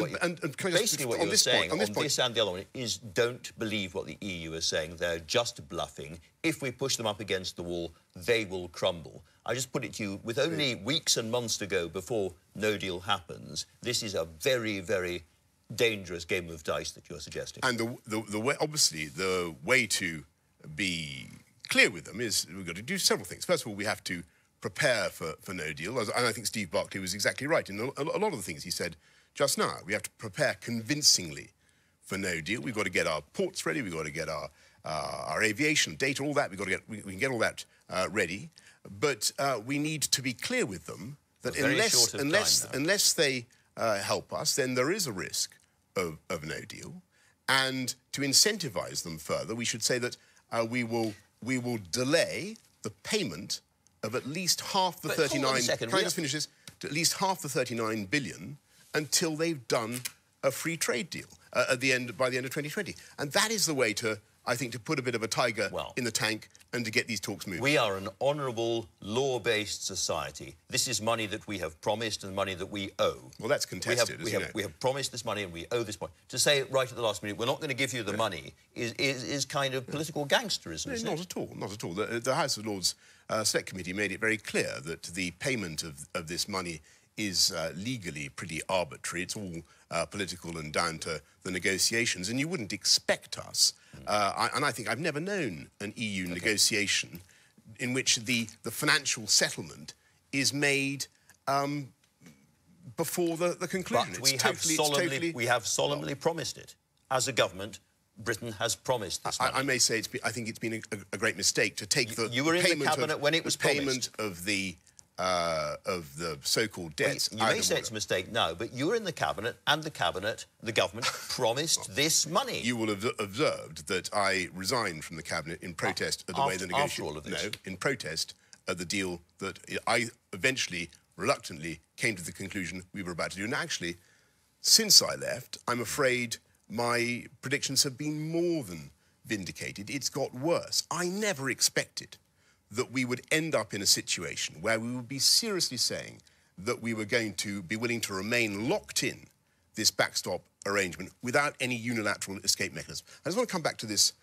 what you're saying on this and the other one is don't believe what the EU is saying. They're just bluffing. If we push them up against the wall, they will crumble. I just put it to you, with only weeks and months to go before no deal happens, this is a very, very dangerous game of dice that you're suggesting. And the way, obviously, the way to be clear with them is we've got to do several things. First of all, we have to prepare for no deal. And I think Steve Barclay was exactly right in a lot of the things he said just now. We have to prepare convincingly for no deal. We've got to get our ports ready. We've got to get our aviation data, all that. We can get all that ready. But we need to be clear with them that unless they help us, then there is a risk of no deal. And to incentivise them further, we should say that we will delay the payment of at least half the 39... Can I just finish this? To at least half the 39 billion until they've done a free trade deal by the end of 2020. And that is the way to, I think, to put a bit of a tiger in the tank and to get these talks moving. We are an honourable, law-based society. This is money that we have promised and money that we owe. Well, that's contested, we have promised this money and we owe this money. To say it right at the last minute, we're not going to give you the money is kind of political gangsterism, isn't it? Not at all, not at all. The House of Lords Select Committee made it very clear that the payment of this money is legally pretty arbitrary. It's all political and down to the negotiations, and you wouldn't expect us. And I think I've never known an EU negotiation in which the financial settlement is made before the conclusion. But we have solemnly promised it. As a government, Britain has promised this money. I may say I think it's been a great mistake to take the You were in the cabinet when it was payment of the so-called debts. You may say it's a mistake now, but you were in the cabinet, and the government promised this money. You will have observed that I resigned from the cabinet in protest of the way the negotiations. No, in protest of the deal that I eventually, reluctantly, came to the conclusion we were about to do. And actually, since I left, I'm afraid my predictions have been more than vindicated. It's got worse. I never expected that we would end up in a situation where we would be seriously saying that we were going to be willing to remain locked in this backstop arrangement without any unilateral escape mechanism. I just want to come back to this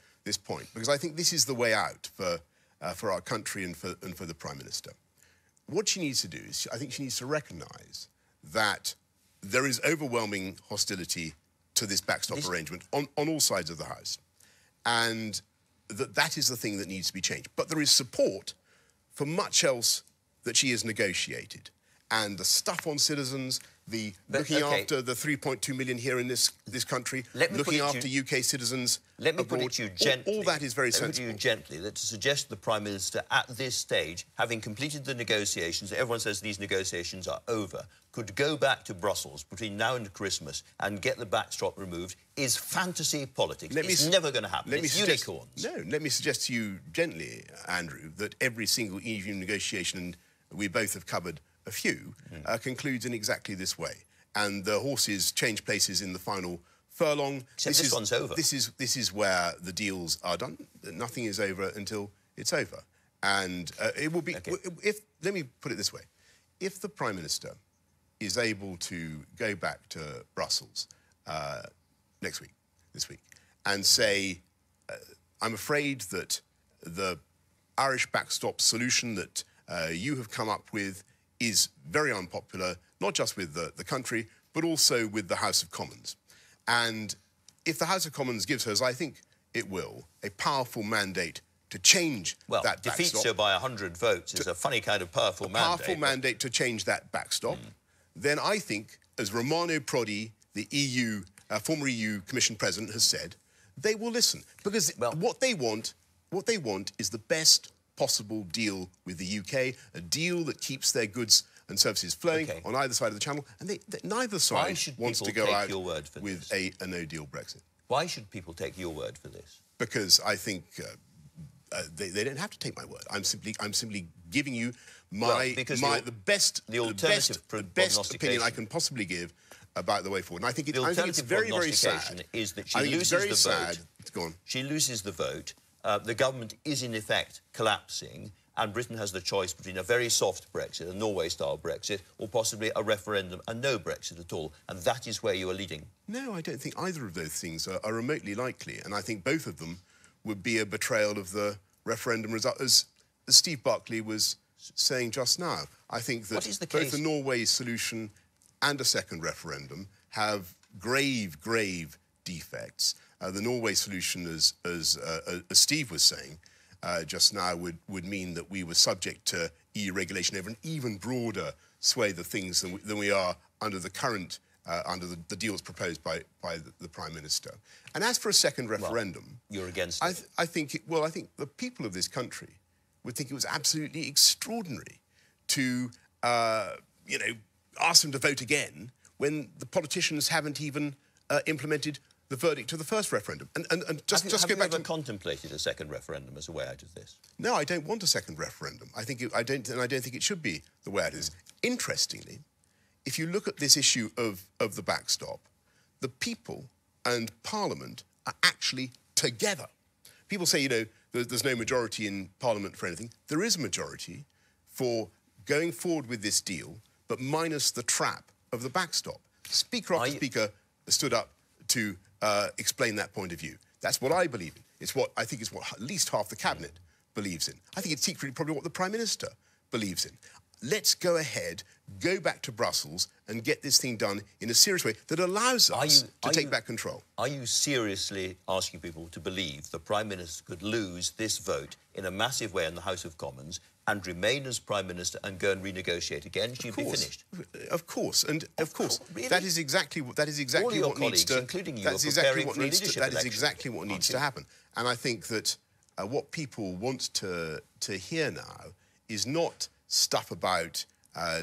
point, because I think this is the way out for our country and for the Prime Minister. what she needs to do is, I think she needs to recognise that there is overwhelming hostility to this backstop arrangement on all sides of the House, and that is the thing that needs to be changed. But there is support for much else that she has negotiated. And the stuff on citizens, looking after the 3.2 million here in this country, looking after UK citizens Let me abroad, put it to you gently. all that is very sensible. Let me put it to you gently, that to suggest the Prime Minister at this stage, having completed the negotiations, everyone says these negotiations are over, could go back to Brussels between now and Christmas and get the backstop removed is fantasy politics. It's never going to happen. It's unicorns. No, let me suggest to you gently, Andrew, that every single EU negotiation, and we both have covered a few, concludes in exactly this way. And the horses change places in the final furlong. Except this one's over. This is where the deals are done. Nothing is over until it's over. And it will be... Let me put it this way. If the Prime Minister is able to go back to Brussels this week, and say, I'm afraid that the Irish backstop solution that you have come up with is very unpopular, not just with the country, but also with the House of Commons. And if the House of Commons gives her, as I think it will, a powerful mandate to change that backstop... Well, defeats her by 100 votes is a funny kind of powerful mandate. A powerful mandate to change that backstop, then I think, as Romano Prodi, the EU, former EU Commission President, has said, they will listen. Because what they want is the best possible deal with the UK, a deal that keeps their goods and services flowing on either side of the channel, and neither side wants to go out with a no-deal Brexit. Why should people take your word for this? Because I think they don't have to take my word. I'm simply giving you the best opinion I can possibly give about the way forward. And I think it's very, very sad. Is that she loses the vote. Go on. She loses the vote. The government is, in effect, collapsing, and Britain has the choice between a very soft Brexit, a Norway-style Brexit, or possibly a referendum and no Brexit at all. And that is where you are leading. No, I don't think either of those things are remotely likely. And I think both of them would be a betrayal of the referendum result. As Steve Barclay was saying just now, I think that both the Norway solution and a second referendum have grave defects. The Norway solution, as Steve was saying just now, would mean that we were subject to EU regulation over an even broader swathe of things than we are under the current, under the deals proposed by the Prime Minister. And as for a second referendum... You're against it. I think the people of this country would think it was absolutely extraordinary to, ask them to vote again when the politicians haven't even implemented the verdict of the first referendum. And just go back to... Have you ever contemplated a second referendum as a way out of this? No, I don't want a second referendum. I don't think it should be the way it is. Interestingly, if you look at this issue of the backstop, the people and Parliament are actually together. People say, there's no majority in Parliament for anything. There is a majority for going forward with this deal, but minus the trap of the backstop. Speaker after speaker stood up to explain that point of view. That's what I believe in. It's what I think is what at least half the Cabinet believes in. I think it's secretly probably what the Prime Minister believes in. Let's go ahead, go back to Brussels and get this thing done in a serious way that allows us to take back control. Are you seriously asking people to believe the Prime Minister could lose this vote in a massive way in the House of Commons and remain as Prime Minister and go and renegotiate again? She'd be finished. Of course, Really? that is exactly what needs to, including you, that is exactly what needs to happen. And I think that what people want to hear now is not stuff about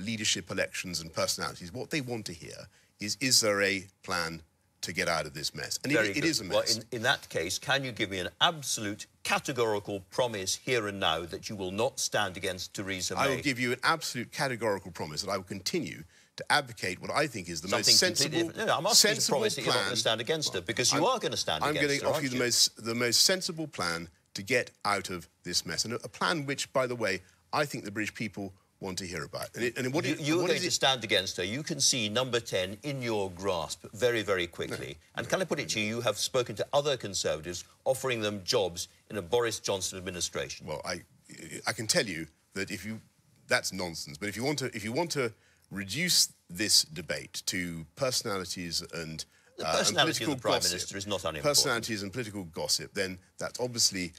leadership elections and personalities. What they want to hear is there a plan to get out of this mess? And it is a mess. Well, in that case, can you give me an absolute, categorical promise here and now that you will not stand against Theresa May? I will give you an absolute categorical promise that I will continue to advocate what I think is the most sensible, I'm asking you to promise that you're not going to stand against her, because you are going to stand against her. I'm going to offer you the most sensible plan to get out of this mess, and a plan which, by the way, I think the British people want to hear about. You're going to stand against her. You can see number 10 in your grasp very, very quickly. And can I put it to you, you have spoken to other Conservatives offering them jobs in a Boris Johnson administration. Well, I can tell you that if you that's nonsense. But if you want to reduce this debate to personalities and the personality political of the Prime gossip, Minister is not unimportant. Personalities and political gossip, then that's obviously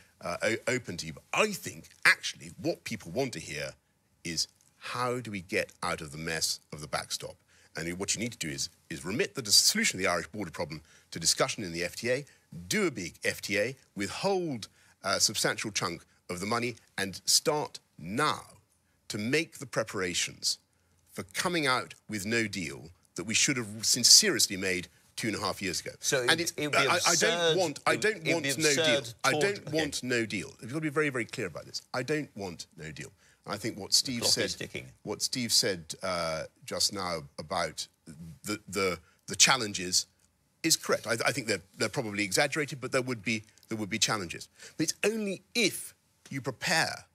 open to you. But I think, actually, what people want to hear is how do we get out of the mess of the backstop? And what you need to do is remit the solution of the Irish border problem to discussion in the FTA, do a big FTA, withhold a substantial chunk of the money, and start now to make the preparations for coming out with no deal that we should have seriously made 2.5 years ago. So and I don't want no deal. I don't want no deal. You've got to be very, very clear about this. I don't want no deal. I think what Steve said just now about the challenges is correct. I think they're probably exaggerated, but there would be challenges. But it's only if you prepare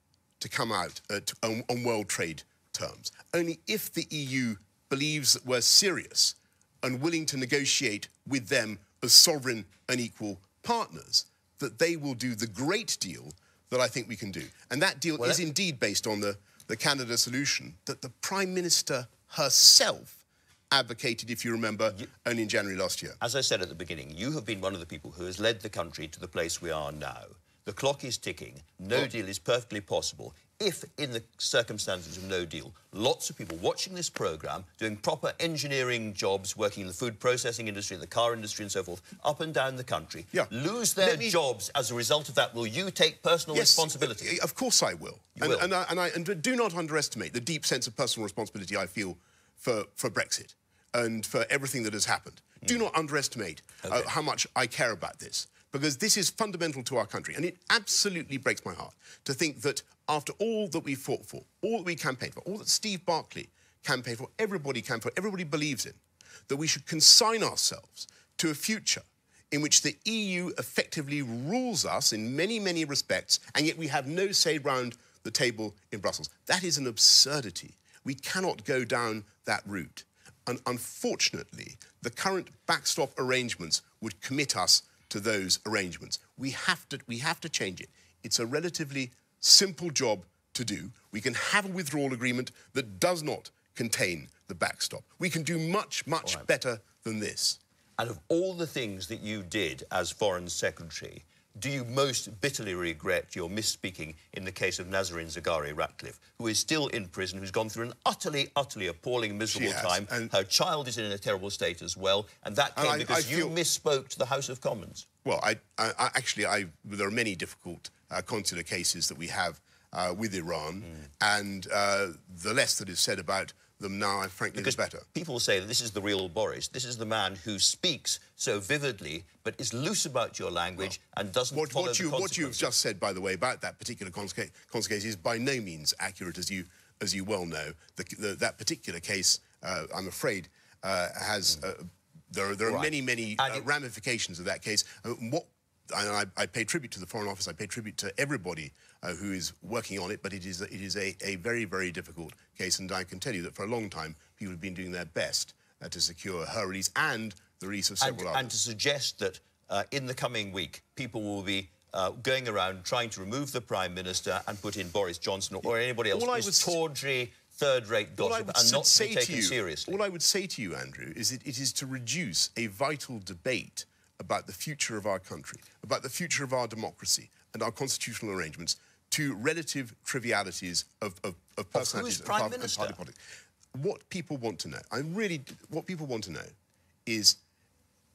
to come out on world trade terms, only if the EU believes that we're serious and willing to negotiate with them as sovereign and equal partners, that they will do the great deal that I think we can do. And that deal is indeed based on the Canada solution that the Prime Minister herself advocated, if you remember, only in January last year. As I said at the beginning, you have been one of the people who has led the country to the place we are now. The clock is ticking. No deal is perfectly possible. If, in the circumstances of no deal, lots of people watching this programme, doing proper engineering jobs, working in the food processing industry, the car industry and so forth, up and down the country, lose their jobs as a result of that, will you take personal responsibility? Of course I will. And do not underestimate the deep sense of personal responsibility I feel for Brexit and for everything that has happened. Do not underestimate how much I care about this, because this is fundamental to our country. And it absolutely breaks my heart to think that after all that we fought for, all that we campaigned for, all that Steve Barclay campaigned for, everybody believes in, that we should consign ourselves to a future in which the EU effectively rules us in many, many respects, and yet we have no say round the table in Brussels. That is an absurdity. We cannot go down that route. And unfortunately, the current backstop arrangements would commit us to those arrangements. We have to change it. It's a relatively simple job to do. We can have a withdrawal agreement that does not contain the backstop. We can do much, much better than this. And of all the things that you did as Foreign Secretary, do you most bitterly regret your misspeaking in the case of Nazarene Zaghari-Ratcliffe, who is still in prison, who's gone through an utterly, utterly appalling, miserable time? Her child is in a terrible state as well, and that came because you misspoke to the House of Commons. Well, actually, there are many difficult consular cases that we have with Iran, and the less that is said about them now, frankly, the better. People say that this is the real Boris. This is the man who speaks so vividly, but is loose about your language and doesn't follow the consequences. What you've just said, by the way, about that particular consular case is by no means accurate, as you well know. That particular case, I'm afraid, has... There are many ramifications of that case. I pay tribute to the Foreign Office. I pay tribute to everybody who is working on it. But it is a very, very difficult case, and I can tell you that for a long time people have been doing their best to secure her release and the release of several others. And to suggest that in the coming week people will be going around trying to remove the Prime Minister and put in Boris Johnson or anybody else is tawdry, third-rate gossip and not to be taken seriously. All I would say to you, Andrew, is that it is to reduce a vital debate about the future of our country, about the future of our democracy and our constitutional arrangements to relative trivialities of personalities and party politics. What people want to know, what people want to know is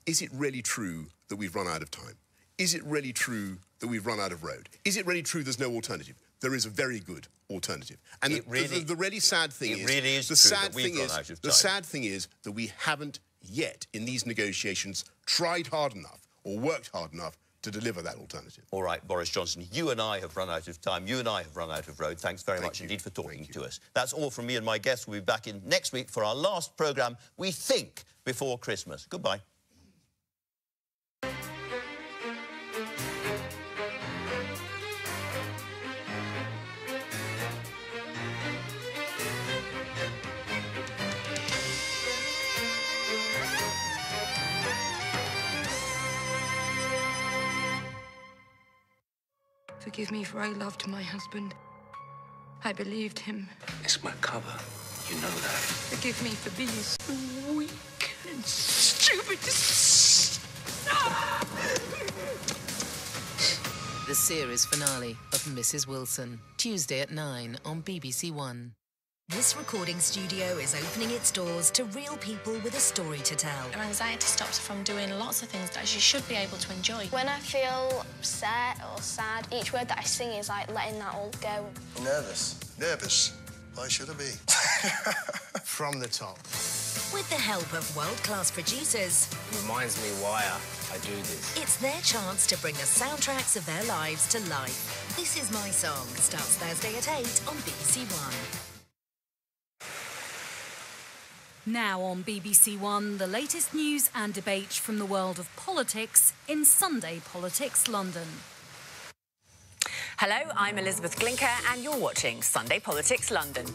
it really true that we've run out of time? Is it really true that we've run out of road? Is it really true there's no alternative? There is a very good alternative. And the really sad thing is... The sad thing is that we haven't yet, in these negotiations, tried hard enough or worked hard enough to deliver that alternative. All right, Boris Johnson, you and I have run out of time. You and I have run out of road. Thanks very much indeed for talking to us. That's all from me and my guests. We'll be back in next week for our last programme, we think, before Christmas. Goodbye. Forgive me, for I loved my husband. I believed him. It's my cover. You know that. Forgive me for being so weak and stupid. The series finale of Mrs. Wilson, Tuesday at 9 on BBC One. This recording studio is opening its doors to real people with a story to tell. Anxiety stops her from doing lots of things that she should be able to enjoy. When I feel upset or sad, each word that I sing is like letting that all go. Nervous. Nervous? Why should I be? From the top. With the help of world-class producers. It reminds me why I do this. It's their chance to bring the soundtracks of their lives to life. This Is My Song starts Thursday at 8 on BBC One. Now on BBC One, the latest news and debate from the world of politics in Sunday Politics London. Hello, I'm Elizabeth Glinker and you're watching Sunday Politics London.